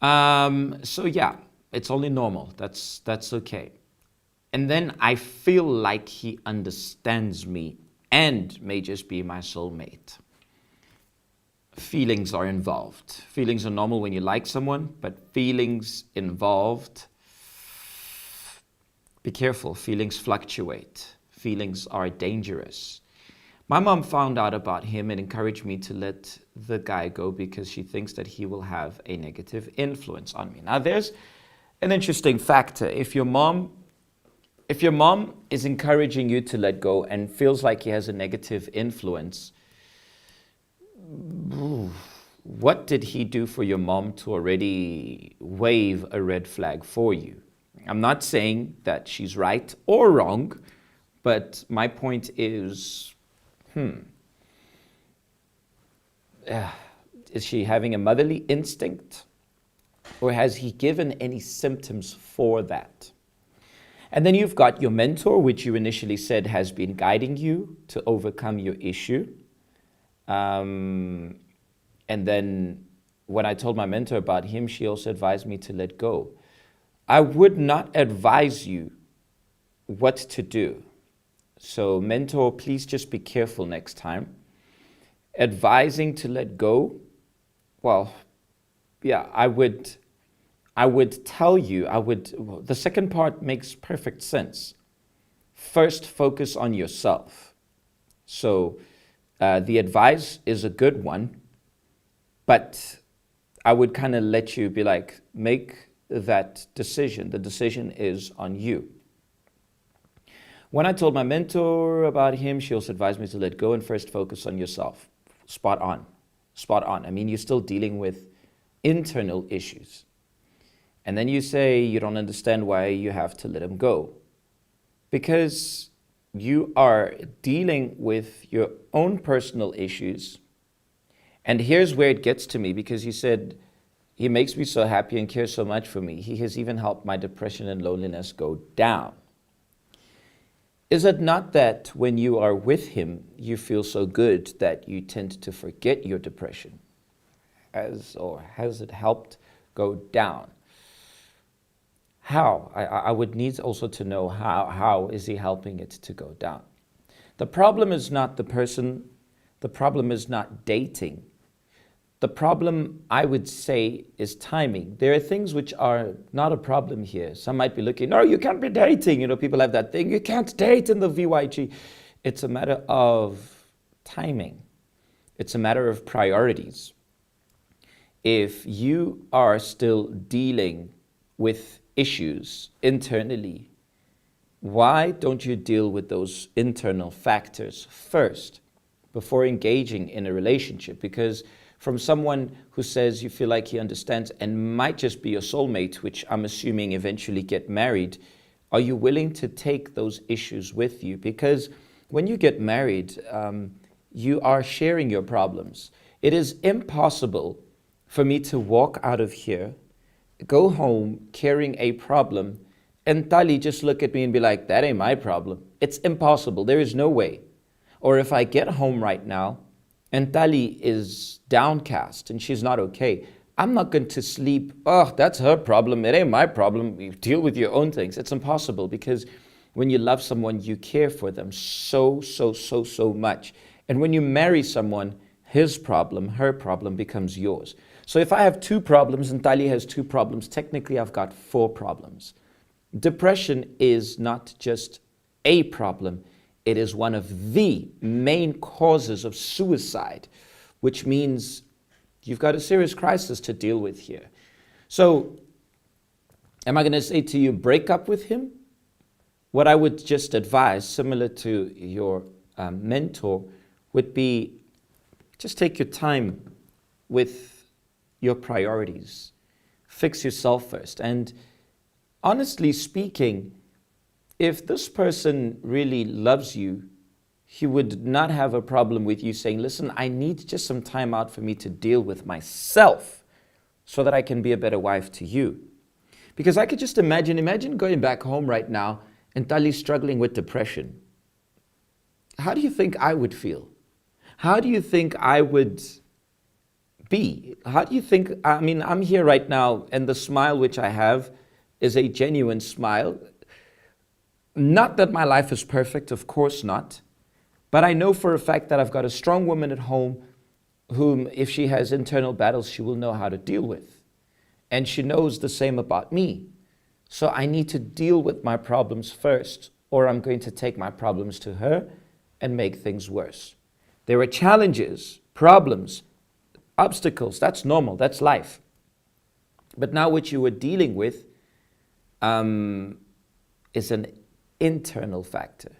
E: So yeah, it's only normal. That's okay. And then I feel like he understands me and may just be my soulmate. Feelings are involved. Feelings are normal when you like someone, but feelings involved, be careful. Feelings fluctuate. Feelings are dangerous. My mom found out about him and encouraged me to let the guy go because she thinks that he will have a negative influence on me. Now, there's an interesting factor. If your mom is encouraging you to let go and feels like he has a negative influence, what did he do for your mom to already wave a red flag for you? I'm not saying that she's right or wrong, but my point is, is she having a motherly instinct? Or has he given any symptoms for that? And then you've got your mentor, which you initially said has been guiding you to overcome your issue. And then when I told my mentor about him, she also advised me to let go. I would not advise you what to do. So mentor, please just be careful next time. Advising to let go, well, yeah, I would tell you, the second part makes perfect sense. First, focus on yourself. So the advice is a good one, but I would kind of let you be like, make that decision. The decision is on you. When I told my mentor about him, she also advised me to let go and first focus on yourself. Spot on. Spot on. I mean, you're still dealing with internal issues. And then you say you don't understand why you have to let him go. Because you are dealing with your own personal issues. And here's where it gets to me, because you said, he makes me so happy and cares so much for me. He has even helped my depression and loneliness go down. Is it not that when you are with him, you feel so good that you tend to forget your depression? Has it helped go down? How? I would need also to know how is he helping it to go down? The problem is not the person. The problem is not dating. The problem, I would say, is timing. There are things which are not a problem here. Some might be looking, no, you can't be dating. People have that thing, you can't date in the VYG. It's a matter of timing. It's a matter of priorities. If you are still dealing with issues internally, why don't you deal with those internal factors first before engaging in a relationship? Because from someone who says you feel like he understands and might just be your soulmate, which I'm assuming eventually get married, are you willing to take those issues with you? Because when you get married, you are sharing your problems. It is impossible for me to walk out of here, go home carrying a problem, and Tali just look at me and be like, that ain't my problem. It's impossible. There is no way. Or if I get home right now and Tali is downcast and she's not okay, I'm not going to sleep. Oh, that's her problem. It ain't my problem. You deal with your own things. It's impossible, because when you love someone, you care for them so much. And when you marry someone, his problem, her problem becomes yours. So if I have 2 problems and Tali has 2 problems, technically I've got 4 problems. Depression is not just a problem. It is one of the main causes of suicide, which means you've got a serious crisis to deal with here. So am I going to say to you, break up with him? What I would just advise, similar to your mentor, would be just take your time with your priorities. Fix yourself first. And honestly speaking, if this person really loves you, he would not have a problem with you saying, listen, I need just some time out for me to deal with myself so that I can be a better wife to you. Because I could just imagine going back home right now and Tali's struggling with depression. How do you think I would feel? How do you think I would be? How do you think, I'm here right now and the smile which I have is a genuine smile. Not that my life is perfect, of course not. But I know for a fact that I've got a strong woman at home whom, if she has internal battles, she will know how to deal with. And she knows the same about me. So I need to deal with my problems first, or I'm going to take my problems to her and make things worse. There are challenges, problems, obstacles. That's normal. That's life. But now what you are dealing with is an internal factor,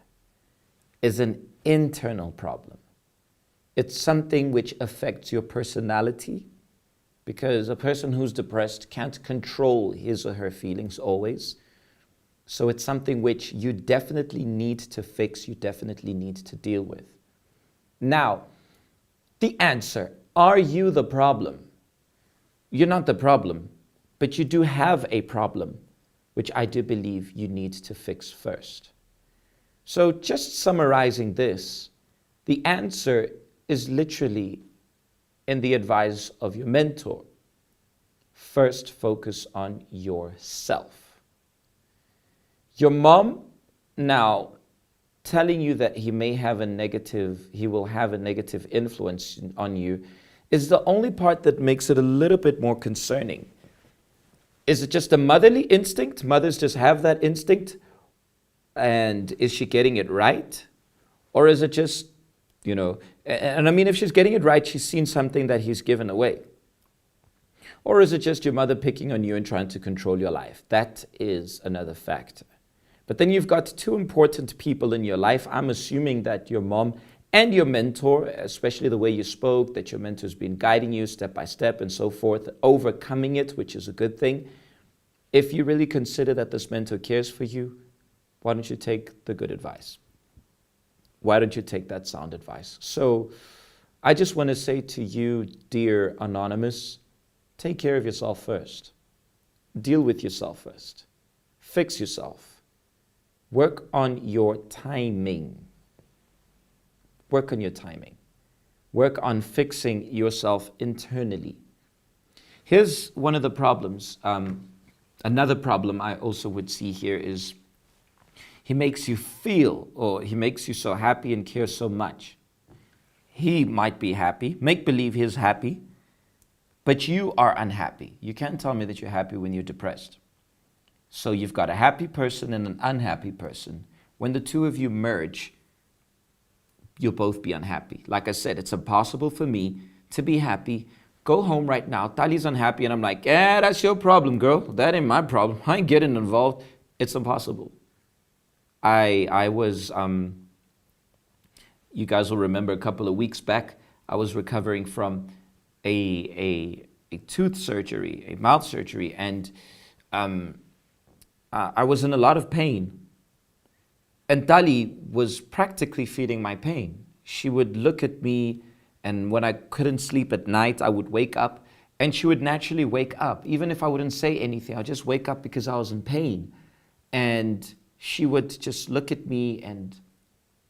E: is an internal problem. It's something which affects your personality, because a person who's depressed can't control his or her feelings always. So it's something which you definitely need to fix, you definitely need to deal with. Now, the answer, are you the problem? You're not the problem, but you do have a problem, which I do believe you need to fix first. So just summarizing this, the answer is literally in the advice of your mentor. First, focus on yourself. Your mom now telling you that he will have a negative influence on you is the only part that makes it a little bit more concerning. Is it just a motherly instinct? Mothers just have that instinct. And is she getting it right? Or is it just, if she's getting it right, she's seen something that he's given away. Or is it just your mother picking on you and trying to control your life? That is another factor. But then you've got 2 important people in your life. I'm assuming that your mom and your mentor, especially the way you spoke, that your mentor's been guiding you step by step and so forth, overcoming it, which is a good thing. If you really consider that this mentor cares for you, why don't you take the good advice? why don't you take that sound advice? So I just want to say to you, dear Anonymous, take care of yourself first. Deal with yourself first. Fix yourself. Work on your timing. Work on your timing. Work on fixing yourself internally. Here's one of the problems. Another problem I also would see here is he makes you feel, or he makes you so happy and care so much. He might be happy, make believe he's happy, but you are unhappy. You can't tell me that you're happy when you're depressed. So you've got a happy person and an unhappy person. When the two of you merge, you'll both be unhappy. Like I said, it's impossible for me to be happy. Go home right now. Tali's unhappy, and I'm like, that's your problem, girl. That ain't my problem. I ain't getting involved. It's impossible. I was, you guys will remember a couple of weeks back, I was recovering from a tooth surgery, a mouth surgery, and I was in a lot of pain. And Tali was practically feeding my pain. She would look at me, and when I couldn't sleep at night, I would wake up, and she would naturally wake up. Even if I wouldn't say anything, I'd just wake up because I was in pain. And she would just look at me and,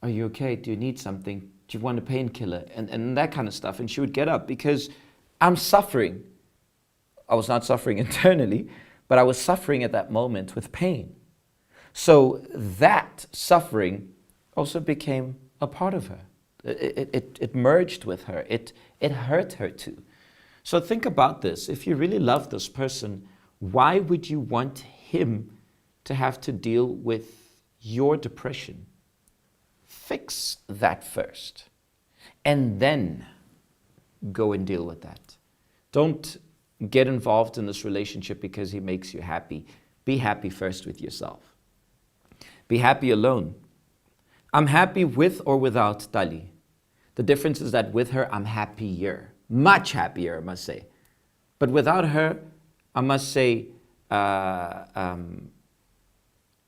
E: are you okay? Do you need something? Do you want a painkiller? And that kind of stuff. And she would get up because I'm suffering. I was not suffering internally, but I was suffering at that moment with pain. So that suffering also became a part of her. It merged with her. It hurt her too. So think about this. If you really love this person, why would you want him to have to deal with your depression? Fix that first, and then go and deal with that. Don't get involved in this relationship because he makes you happy. Be happy first with yourself. Be happy alone. I'm happy with or without Tali. The difference is that with her, I'm happier. Much happier, I must say. But without her, I must say,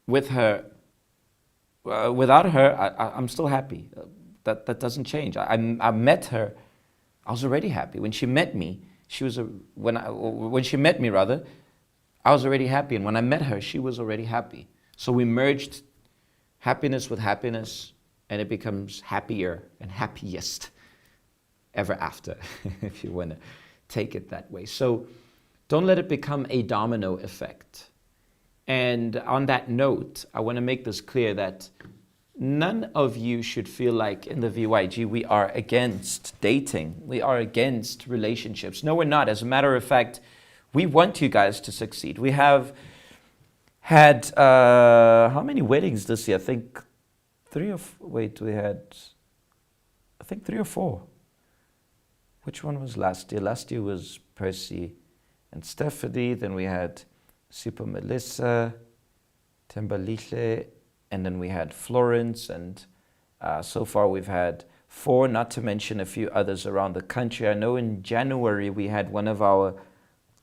E: without her, I'm still happy. That doesn't change. I met her, I was already happy. When she met me, when she met me rather, I was already happy. And when I met her, she was already happy. So we merged happiness with happiness, and it becomes happier and happiest ever after, if you want to take it that way. So don't let it become a domino effect. And on that note, I want to make this clear that none of you should feel like in the VYG we are against dating. We are against relationships. No, we're not. As a matter of fact, we want you guys to succeed. We have had, how many weddings this year? I think 3 or 4. Which one was last year? Last year was Percy and Stephanie. Then we had Super Melissa, Tembalile, and then we had Florence. And so far we've had 4, not to mention a few others around the country. I know in January we had one of our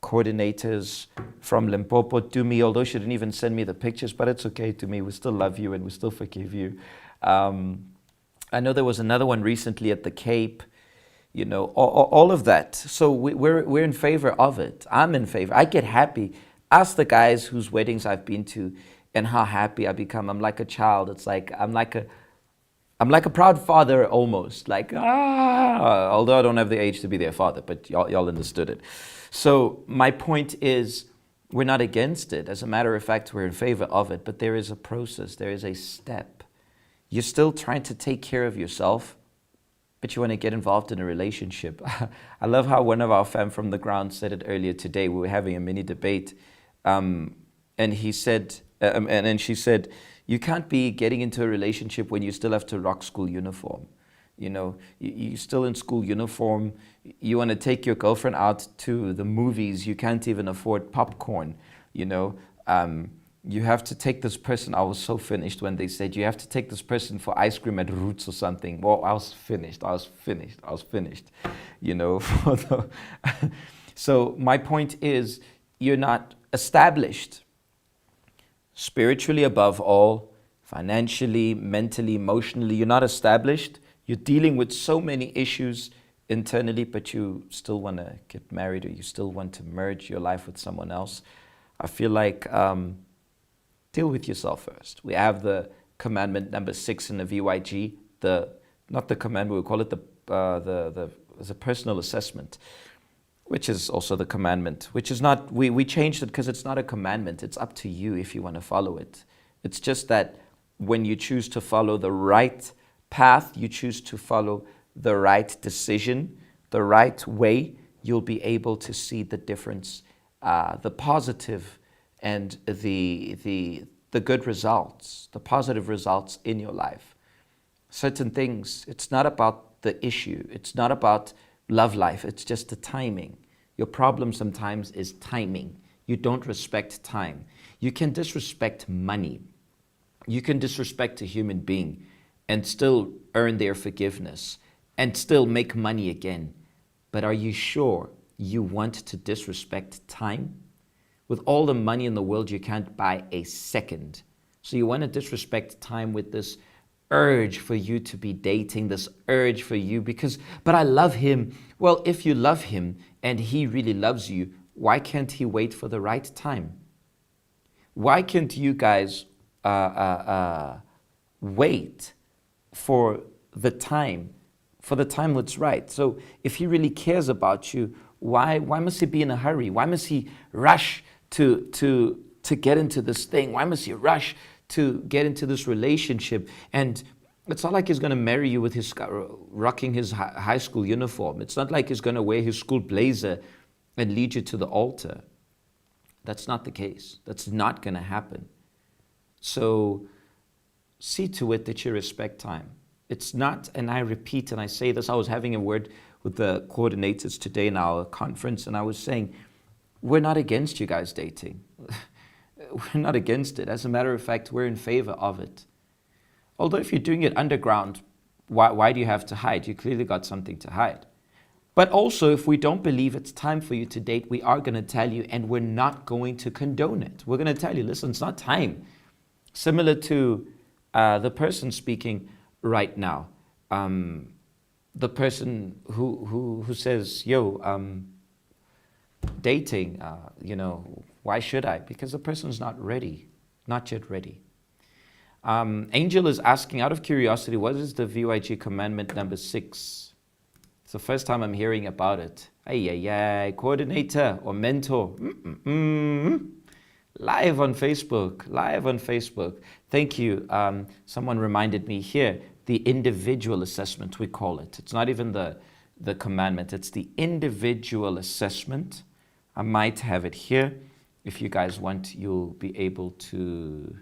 E: coordinators from Limpopo, Tumi, although she didn't even send me the pictures, but it's okay, Tumi, we still love you and we still forgive you. I know there was another one recently at the Cape, you know, all of that. So we're in favor of it. I'm in favor. I get happy. Ask the guys whose weddings I've been to and how happy I become. I'm like a child. It's like, I'm like a proud father almost, like, although I don't have the age to be their father, but y'all understood it. So my point is, we're not against it. As a matter of fact, we're in favor of it, but there is a process, there is a step. You're still trying to take care of yourself, but you want to get involved in a relationship. I love how one of our fam from the ground said it earlier today. We were having a mini debate, and he said, and then she said, you can't be getting into a relationship when you still have to rock school uniform. You know, you're still in school uniform. You want to take your girlfriend out to the movies. You can't even afford popcorn. You know, you have to take this person. I was so finished when they said you have to take this person for ice cream at Roots or something. Well, I was finished. You know, so my point is, you're not established spiritually above all, financially, mentally, emotionally. You're not established. You're dealing with so many issues internally, but you still want to get married, or you still want to merge your life with someone else. I feel like deal with yourself first. We have the commandment number 6 in the VYG. Not the commandment, we call it the personal assessment, which is also the commandment, which is not, we changed it because it's not a commandment. It's up to you if you want to follow it. It's just that when you choose to follow the right path, you choose to follow the right decision, the right way, you'll be able to see the difference, the positive and the good results, the positive results in your life. Certain things, it's not about the issue. It's not about love life. It's just the timing. Your problem sometimes is timing. You don't respect time. You can disrespect money. You can disrespect a human being and still earn their forgiveness and still make money again. But are you sure you want to disrespect time? With all the money in the world, you can't buy a second. So you want to disrespect time with this urge for you to be dating, this urge for you but I love him. Well, if you love him and he really loves you, why can't he wait for the right time? Why can't you guys wait for the time that's right? So if he really cares about you, why must he be in a hurry? Why must he rush to get into this thing? Why must he rush to get into this relationship? And it's not like he's going to marry you with his rocking his high school uniform. It's not like he's going to wear his school blazer and lead you to the altar. That's not the case. That's not going to happen. So see to it that you respect time. It's not, and I repeat and I say this, I was having a word with the coordinators today in our conference, and I was saying, we're not against you guys dating. We're not against it. As a matter of fact, we're in favor of it. Although if you're doing it underground, why do you have to hide? You clearly got something to hide. But also, if we don't believe it's time for you to date, we are going to tell you, and we're not going to condone it. We're going to tell you, listen, it's not time. Similar to the person speaking right now. The person who says, dating, why should I? Because the person's not ready, not yet ready. Angel is asking, out of curiosity, what is the VYG commandment number 6? It's the first time I'm hearing about it. Coordinator or mentor. Live on Facebook. Thank you. Someone reminded me here, the individual assessment, we call it. It's not even the commandment, it's the individual assessment. I might have it here. If you guys want, you'll be able to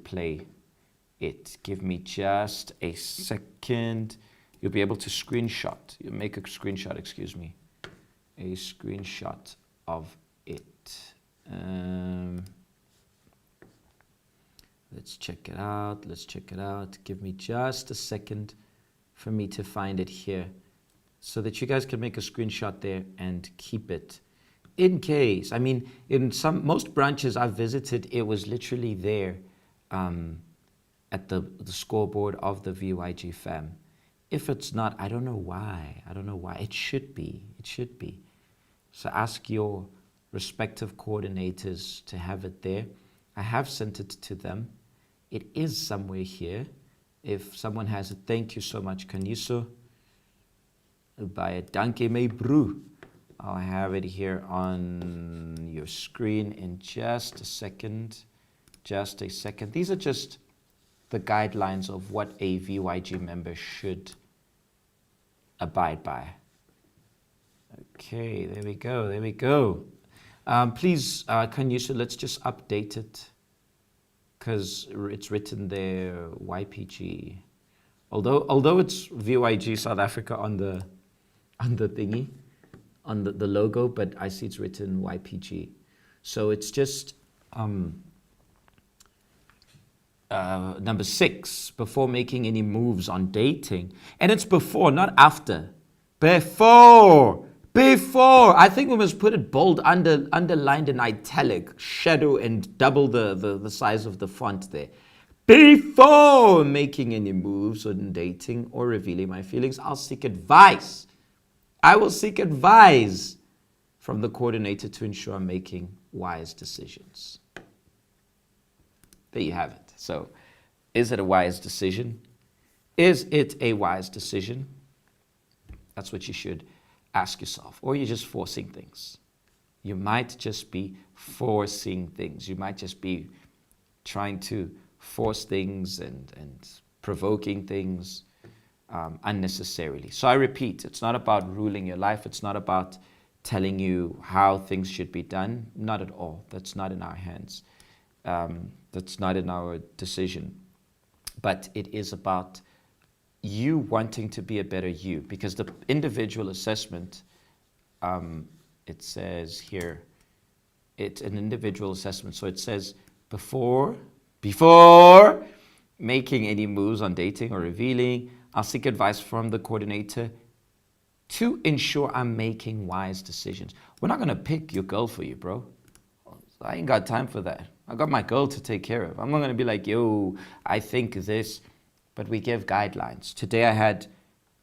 E: play it. Give me just a second. You'll be able to screenshot. You make a screenshot, excuse me. A screenshot of it. Let's check it out. Give me just a second for me to find it here so that you guys can make a screenshot there and keep it in case. I mean, in most branches I've visited, it was literally there at the scoreboard of the VYG fam. If it's not, I don't know why. It should be. So ask your respective coordinators to have it there. I have sent it to them. It is somewhere here. If someone has it, thank you so much, Kaniso. By a Danke me bro. I'll have it here on your screen in just a second. These are just the guidelines of what a VYG member should abide by. Okay, there we go. Please, Kaniso, let's just update it, because it's written there YPG. Although it's VYG South Africa on the thingy, on the logo, but I see it's written YPG. So it's just number 6, before making any moves on dating. And it's before, not after. Before Before, I think we must put it bold, underlined in italic, shadow, and double the size of the font there. Before making any moves on dating or revealing my feelings, I'll seek advice. I will seek advice from the coordinator to ensure I'm making wise decisions. There you have it. So, is it a wise decision? Is it a wise decision? That's what you should ask yourself. Or you're just forcing things. You might just be forcing things. You might just be trying to force things and provoking things unnecessarily. So I repeat, it's not about ruling your life. It's not about telling you how things should be done. Not at all. That's not in our hands. That's not in our decision. But it is about you wanting to be a better you. Because the individual assessment, it says here, it's an individual assessment. So it says before making any moves on dating or revealing, I'll seek advice from the coordinator to ensure I'm making wise decisions. We're not going to pick your girl for you, bro. I ain't got time for that. I got my girl to take care of. I'm not going to be like, yo, I think this. But we give guidelines. Today I had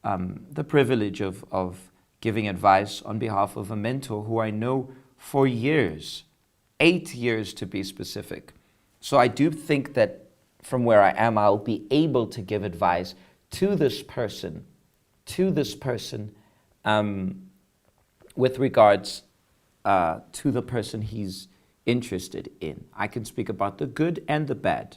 E: the privilege of giving advice on behalf of a mentor who I know for years, 8 years to be specific. So I do think that from where I am, I'll be able to give advice to this person, with regards to the person he's interested in. I can speak about the good and the bad,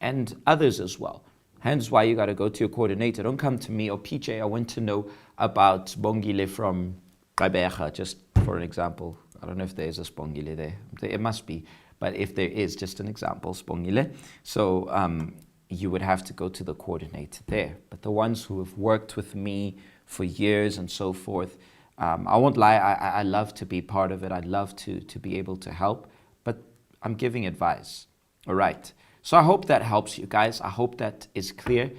E: and others as well. Hence why you got to go to your coordinator. Don't come to me or PJ. I want to know about Bongile from Gqeberha, just for an example. I don't know if there is a Bongile there. It must be. But if there is, just an example, Spongile. So you would have to go to the coordinator there. But the ones who have worked with me for years and so forth, I won't lie, I love to be part of it. I'd love to be able to help. But I'm giving advice. All right. So I hope that helps you guys. I hope that is clear.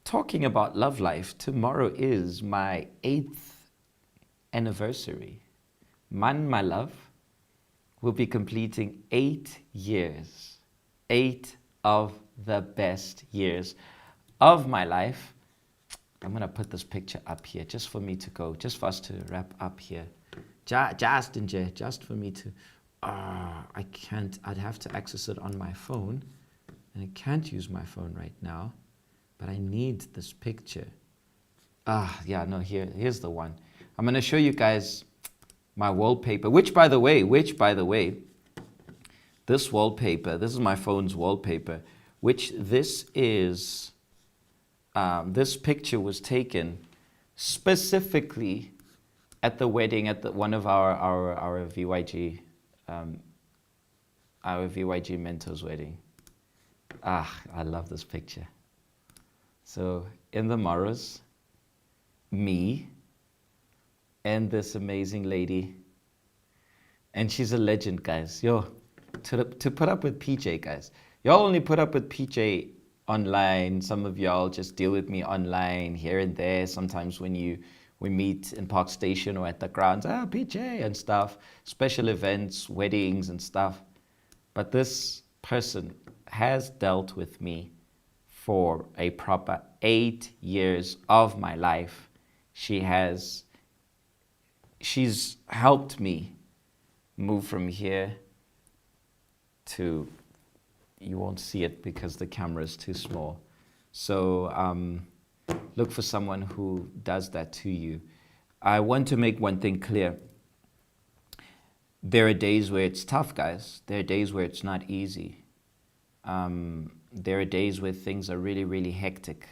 E: Talking about love life, tomorrow is my 8th anniversary. Man, my love, will be completing 8 years. 8 of the best years of my life. I'm going to put this picture up here just for me to go, just for us to wrap up here. Just for me to, I can't, I'd have to access it on my phone. And I can't use my phone right now, but I need this picture. Here's the one. I'm going to show you guys my wallpaper, which by the way, this wallpaper, this is my phone's wallpaper, this picture was taken specifically at the wedding at one of our VYG, our VYG mentor's wedding. I love this picture. So in the Morris, me and this amazing lady, and she's a legend, guys. Yo, to put up with PJ, guys. Y'all only put up with PJ online. Some of y'all just deal with me online here and there. Sometimes when we meet in Park Station or at the grounds, PJ and stuff, special events, weddings and stuff. But this person has dealt with me for a proper 8 years of my life. She's helped me move from here to, you won't see it because the camera is too small. So look for someone who does that to you. I want to make one thing clear. There are days where it's tough, guys. There are days where it's not easy. There are days where things are really, really hectic.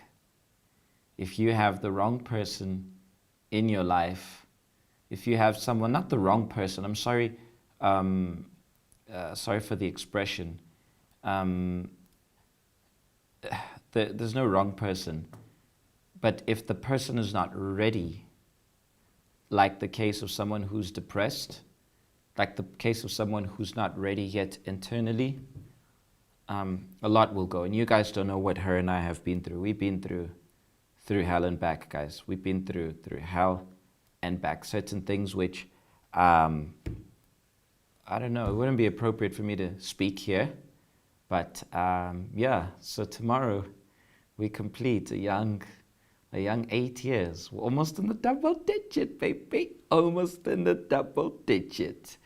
E: If you have the wrong person in your life, if you have someone, not the wrong person, I'm sorry, sorry for the expression. There's no wrong person. But if the person is not ready, like the case of someone who's depressed, like the case of someone who's not ready yet internally, a lot will go. And you guys don't know what her and I have been through. We've been through hell and back, guys. We've been through hell and back. Certain things which, I don't know, it wouldn't be appropriate for me to speak here. But yeah, so tomorrow we complete a young 8 years. We're almost in the double digit, baby. Almost in the double digit.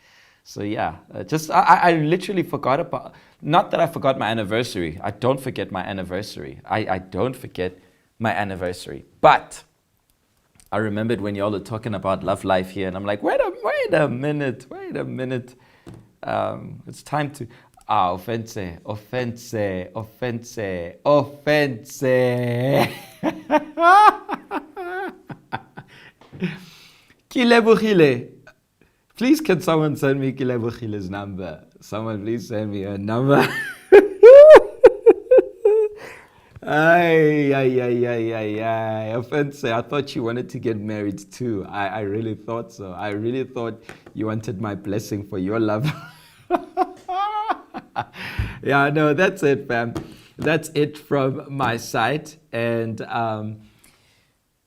E: So yeah, I literally forgot about, not that I forgot my anniversary. I don't forget my anniversary. I don't forget my anniversary. But I remembered when y'all are talking about love life here, and I'm like, wait a minute. It's time to, offense. Kilebogile. Please, can someone send me Kilebogile's number? Someone please send me her number. Ay. Offense. I thought you wanted to get married too. I really thought so. I really thought you wanted my blessing for your love. Yeah, no, that's it, fam. That's it from my side. And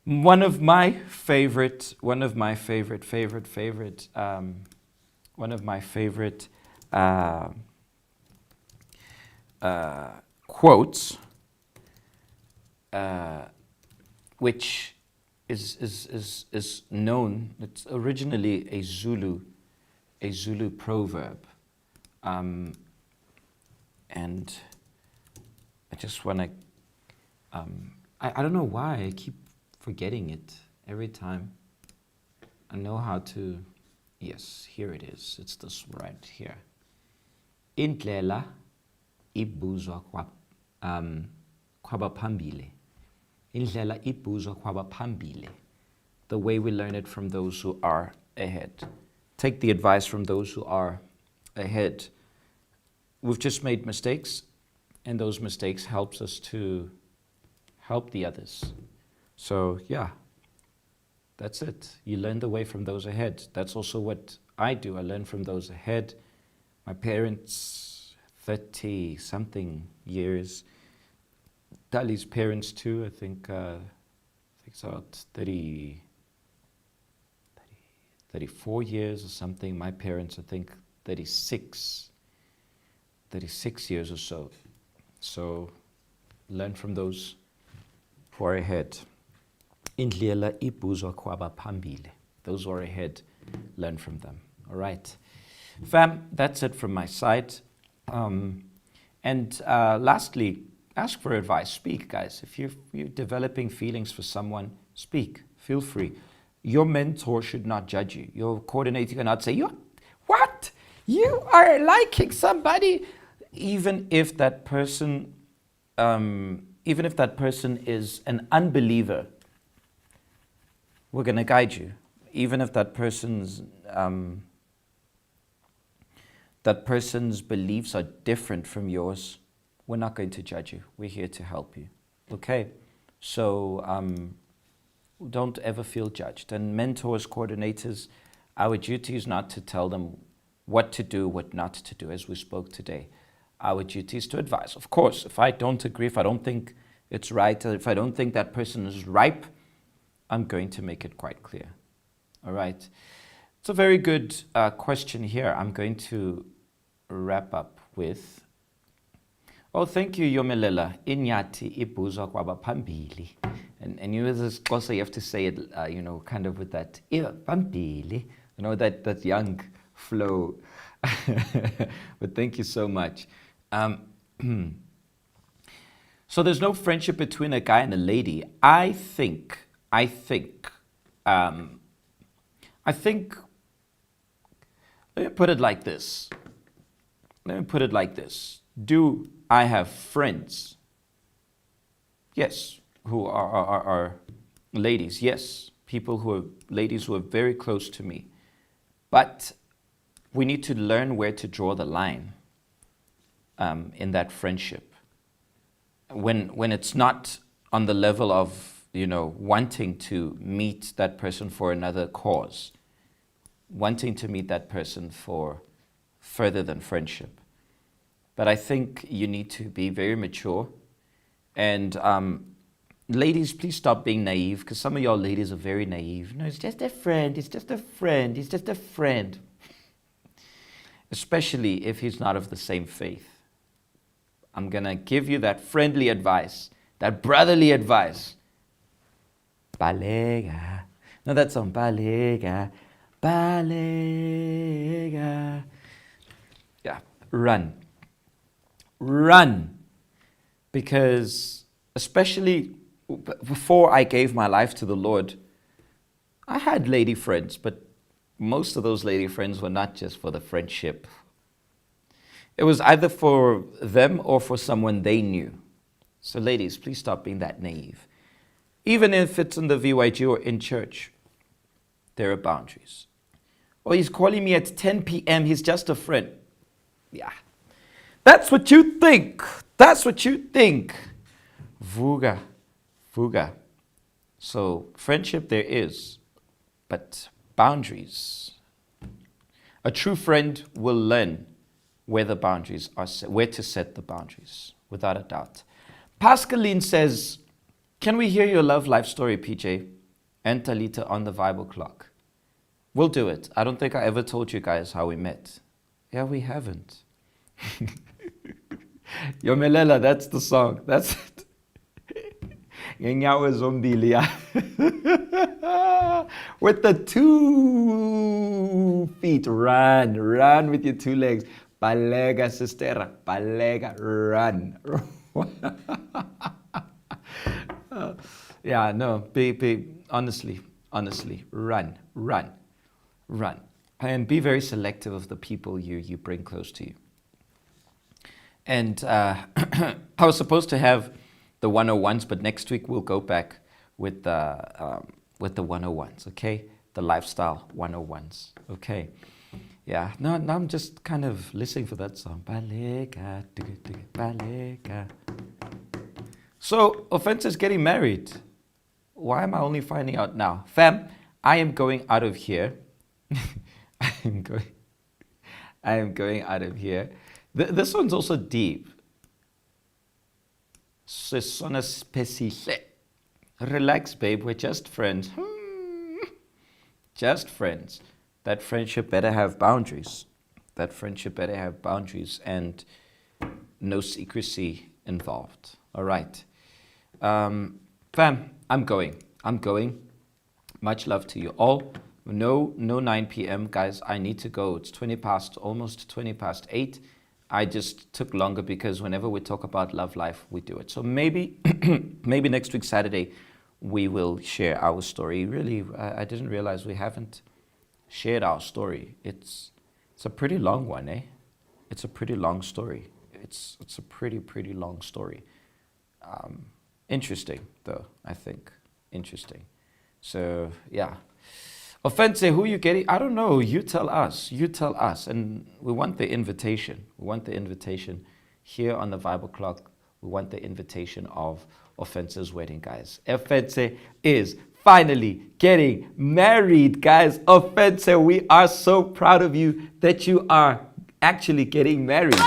E: one of my favorite quotes, which is known. It's originally a Zulu proverb, and I just want to. I don't know why I keep forgetting it every time. I know how to. Yes, here it is. It's this right here. Indlela ibuzwa kwabaphambili. Indlela ibuzwa kwabaphambili. The way we learn it from those who are ahead. Take the advice from those who are ahead. We've just made mistakes, and those mistakes helps us to help the others. So yeah, that's it. You learn the way from those ahead. That's also what I do. I learn from those ahead. My parents, 30-something years. Dali's parents too, I think it's about 34 years or something. My parents, I think 36 years or so. So learn from those who are ahead. Indlela ibuzwa kwabaphambili. Those who are ahead, learn from them. All right. Fam, that's it from my side. And lastly, ask for advice. Speak, guys. If you're developing feelings for someone, speak. Feel free. Your mentor should not judge you. Your coordinator cannot say, what? You are liking somebody? Even if that person is an unbeliever, we're going to guide you. Even if that person's beliefs are different from yours, we're not going to judge you. We're here to help you. Okay? So don't ever feel judged. And mentors, coordinators, our duty is not to tell them what to do, what not to do, as we spoke today. Our duty is to advise. Of course, if I don't agree, if I don't think it's right, if I don't think that person is ripe, I'm going to make it quite clear. All right? It's a very good question here. I'm going to wrap up with, oh, thank you, Yomelela. Inyati ibuzwa kwabaphambili. And you as a Xhosa, you have to say it, kind of with that, phambili, that young flow. But thank you so much. So there's no friendship between a guy and a lady. I think, let me put it like this. Do I have friends? Yes. Who are ladies? Yes. Ladies who are very close to me. But we need to learn where to draw the line in that friendship. When it's not on the level of, wanting to meet that person for another cause, wanting to meet that person for further than friendship. But I think you need to be very mature and ladies, please stop being naive, because some of y'all ladies are very naive. No, it's just a friend. It's just a friend. It's just a friend. Especially if he's not of the same faith. I'm going to give you that friendly advice, that brotherly advice. Balega. No, that song. Balega. Balega. Yeah, run. Run. Because especially before I gave my life to the Lord, I had lady friends, but most of those lady friends were not just for the friendship. It was either for them or for someone they knew. So ladies, please stop being that naive. Even if it's in the VYG or in church, there are boundaries. Or he's calling me at 10 p.m., he's just a friend. Yeah. That's what you think. That's what you think. Vuga. Vuga. So friendship there is, but boundaries. A true friend will learn where the boundaries are set, where to set the boundaries, without a doubt. Pascaline says, can we hear your love life story, PJ? And Talita on the Bible clock. We'll do it. I don't think I ever told you guys how we met. Yeah, we haven't. Yomelela, that's the song. That's it. Ngenyawo zombili, yeah. With the 2 feet, run with your 2 legs. Balega, sister, balega, run. Yeah, no, honestly, run. And be very selective of the people you bring close to you. And I was supposed to have the 101s, but next week we'll go back with the 101s, okay? The lifestyle 101s, okay? Yeah, no, now I'm just kind of listening for that song. Balega, balega. So, Offense is getting married. Why am I only finding out now? Fam, I am going out of here. I am going out of here. This one's also deep. Relax, babe. We're just friends. Just friends. That friendship better have boundaries. That friendship better have boundaries and no secrecy involved. All right. Fam, I'm going. Much love to you all. No 9 p.m. guys. I need to go. It's almost 20 past 8. I just took longer because whenever we talk about love life, we do it. So maybe next week, Saturday, we will share our story. Really, I didn't realize we haven't shared our story. It's a pretty long one, eh? It's a pretty long story. It's a pretty long story. Interesting, though, I think. Interesting. So, yeah. Offense, who you getting? I don't know. You tell us. And we want the invitation. Here on the Bible clock. We want the invitation of Offense's wedding, guys. Offense is finally getting married, guys. Offense, we are so proud of you that you are actually getting married.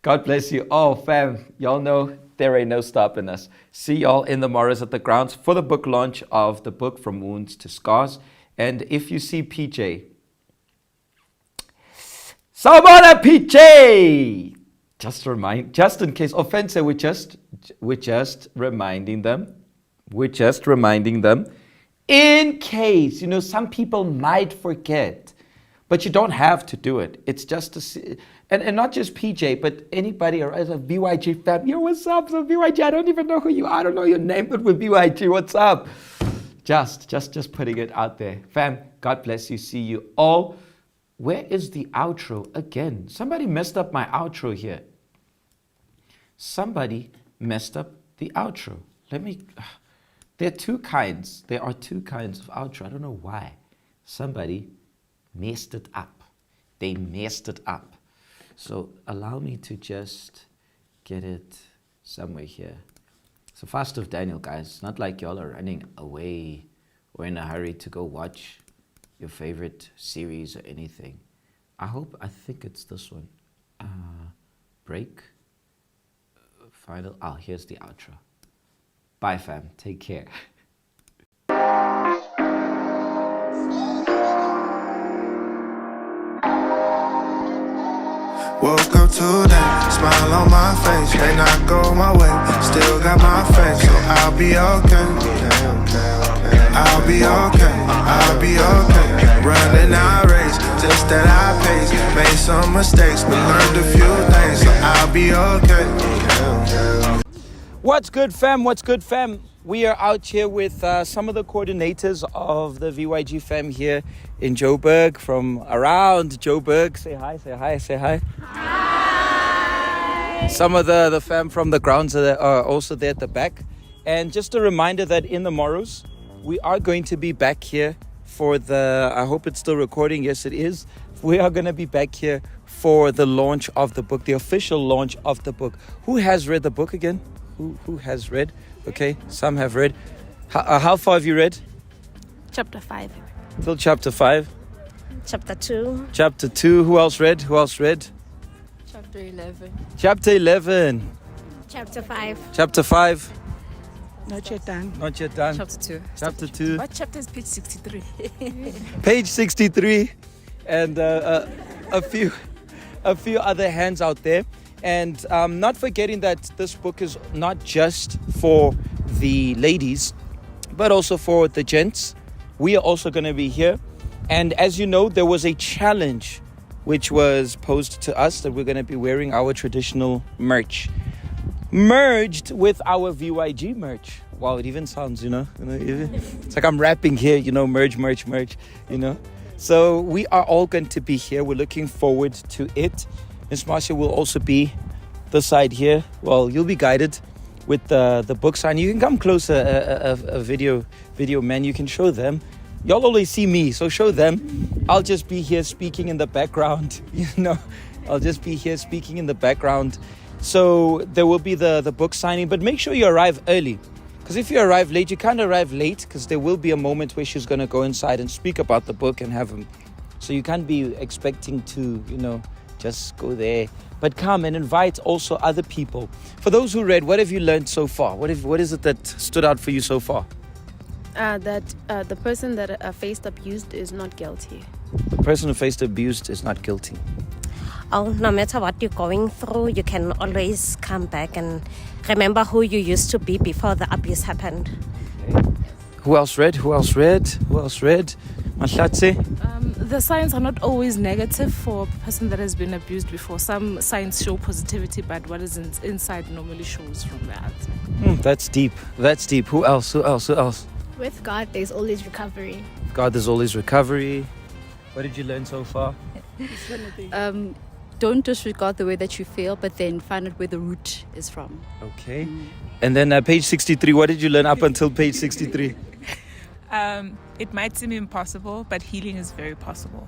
E: God bless you all, fam. Y'all know there ain't no stopping us. See y'all in the morrows at the grounds for the book launch of the book From Wounds to Scars. And if you see PJ, Sabana PJ! Just in case, Offense, we're just reminding them. In case, some people might forget. But you don't have to do it. It's just to see, and not just PJ, but anybody or as a VYG fam. Yo, what's up? So VYG, I don't even know who you are. I don't know your name, but with VYG, what's up? Just putting it out there. Fam, God bless you. See you all. Where is the outro again? Somebody messed up my outro here. Somebody messed up the outro. There are two kinds of outro. I don't know why. Somebody messed it up. They messed it up. So allow me to just get it somewhere here. So Fast of Daniel, guys. It's not like y'all are running away or in a hurry to go watch your favorite series or anything. I think it's this one. Break. Final. Oh, here's the outro. Bye, fam. Take care.
C: Woke up today, smile on my face. May not go my way, still got my faith, so I'll be okay. I'll be okay, I'll be okay. Running our race, just at our pace. Made some mistakes, but learned a few things, so I'll be okay.
E: What's good, fam? What's good, fam? We are out here with some of the coordinators of the VYG fam here in Joburg, from around Joburg. Say hi, say hi, say hi. Hi. Some of the fam from the grounds are also there at the back. And just a reminder that in the morrows, we are going to be back here for I hope it's still recording. Yes, it is. We are going to be back here for the launch of the book, the official launch of the book. Who has read the book again? Who has read? Okay, some have read. How far have you read?
H: Chapter 5.
E: Till chapter 5.
H: Chapter 2.
E: Chapter 2. Who else read? Who else read?
H: Chapter 11.
E: Chapter 11.
H: Chapter 5.
E: Chapter 5.
H: Not yet done.
E: Not yet done.
H: Chapter 2.
E: Chapter 2.
H: What chapter is page 63?
E: Page 63. And a few other hands out there. And not forgetting that this book is not just for the ladies, but also for the gents. We are also going to be here. And as you know, there was a challenge which was posed to us that we're going to be wearing our traditional merch, merged with our VYG merch. Wow, it even sounds, it's like I'm rapping here, merge, So we are all going to be here. We're looking forward to it. Miss Marcia will also be this side here. Well, you'll be guided with the book sign. You can come closer, a video man. You can show them. Y'all always see me, so show them. I'll just be here speaking in the background. I'll just be here speaking in the background. So there will be the book signing, but make sure you arrive early. Because if you arrive late, you can't arrive late, because there will be a moment where she's going to go inside and speak about the book and have them. So you can't be expecting to, just go there. But come and invite also other people. For those who read, what have you learned so far? What is it that stood out for you so far?
H: That the person that faced abused is not guilty.
E: The person who faced abused is not guilty.
I: Oh, no matter what you're going through, you can always come back and remember who you used to be before the abuse happened.
E: Okay. Who else read? Mahlatse?
J: The signs are not always negative for a person that has been abused before. Some signs show positivity, but what is inside normally shows from that.
E: That's deep. Who else?
K: With God, there's always recovery.
E: God, there's always recovery. What did you learn so far?
L: Don't disregard the way that you feel, but then find out where the root is from.
E: Okay. And then page 63, what did you learn up until page 63?
J: It might seem impossible, but healing is very possible.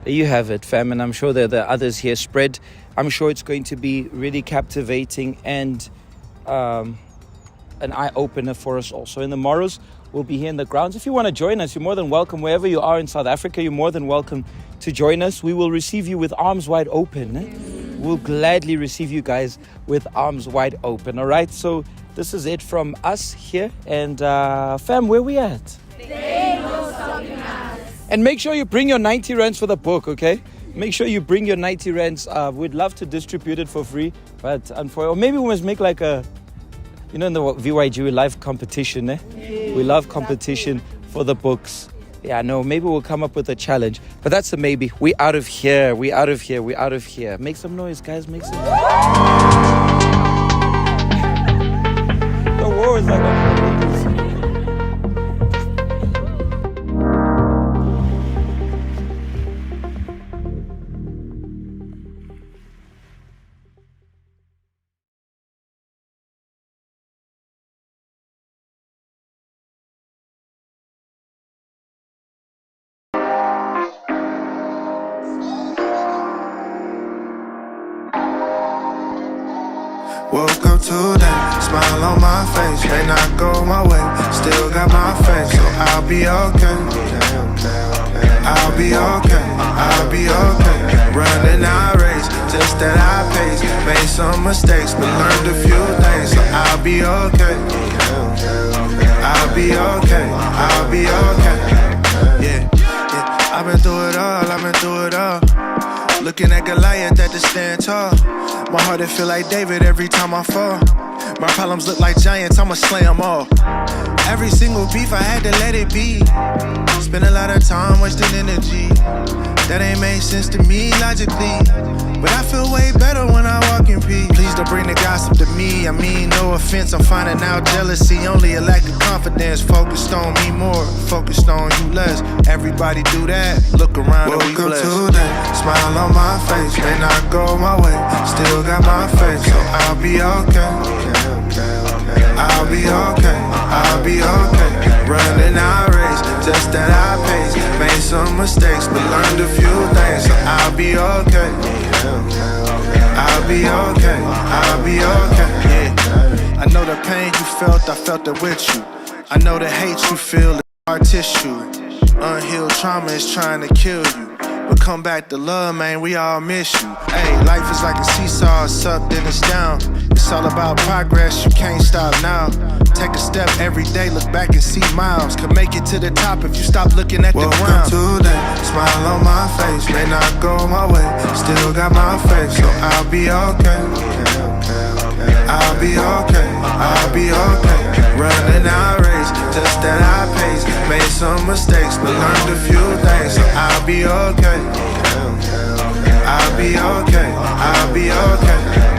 E: There you have it, fam, and I'm sure there are others here spread. I'm sure it's going to be really captivating and an eye-opener for us also. In the morrows, we'll be here in the grounds. If you want to join us, you're more than welcome. Wherever you are in South Africa, you're more than welcome to join us. We will receive you with arms wide open. We'll gladly receive you guys with arms wide open, all right? So this is it from us here. And fam, where we at? And make sure you bring your 90 rands for the book, okay? Make sure you bring your 90 rands. We'd love to distribute it for free, but or maybe we must make like a, in the VYG, we love competition, eh? We love competition for the books. Yeah, no, maybe we'll come up with a challenge, but that's a maybe. We out of here. Make some noise, guys, make some noise. The war is like
C: Woke up today, smile on my face. May not go my way, still got my faith, so I'll be okay. I'll be okay. Running our race. just that I paced. Made some mistakes, but learned a few things, so I'll be okay. I'll be okay, I'll be okay. Yeah, I've been through it all, I've been through it all. Looking at Goliath at the stand tall. My heart it feel like David every time I fall. My problems look like giants, I'ma slay them all. Every single beef I had to let it be. Spend a lot of time wasting energy. That ain't made sense to me logically, but I feel way better when I walk in peace. Please don't bring the gossip to me, I mean no offense. I'm finding out jealousy, only a lack of confidence. Focused on me more, focused on you less. Everybody do that, look around and we blessed. Welcome to that, smile on my face. May not go my way, still got my faith, so I'll be okay. I'll be okay, I'll be okay. Running our race, just that I pace. Made some mistakes, but learned a few things, so I'll be okay. I'll be okay, I'll be okay. Yeah. I know the pain you felt, I felt it with you. I know the hate you feel is hard tissue. Unhealed trauma is trying to kill you, but come back to love, man, we all miss you. Hey, life is like a seesaw, it's up, then it's down. It's all about progress, you can't stop now. Take a step every day, look back and see miles. Could make it to the top if you stop looking at the ground. Welcome to that, smile on my face. May not go my way, still got my faith, so I'll be okay. I'll be okay, I'll be okay. Running our race, just that I pace. Made some mistakes, but learned a few things, so I'll be okay. I'll be okay, I'll be okay.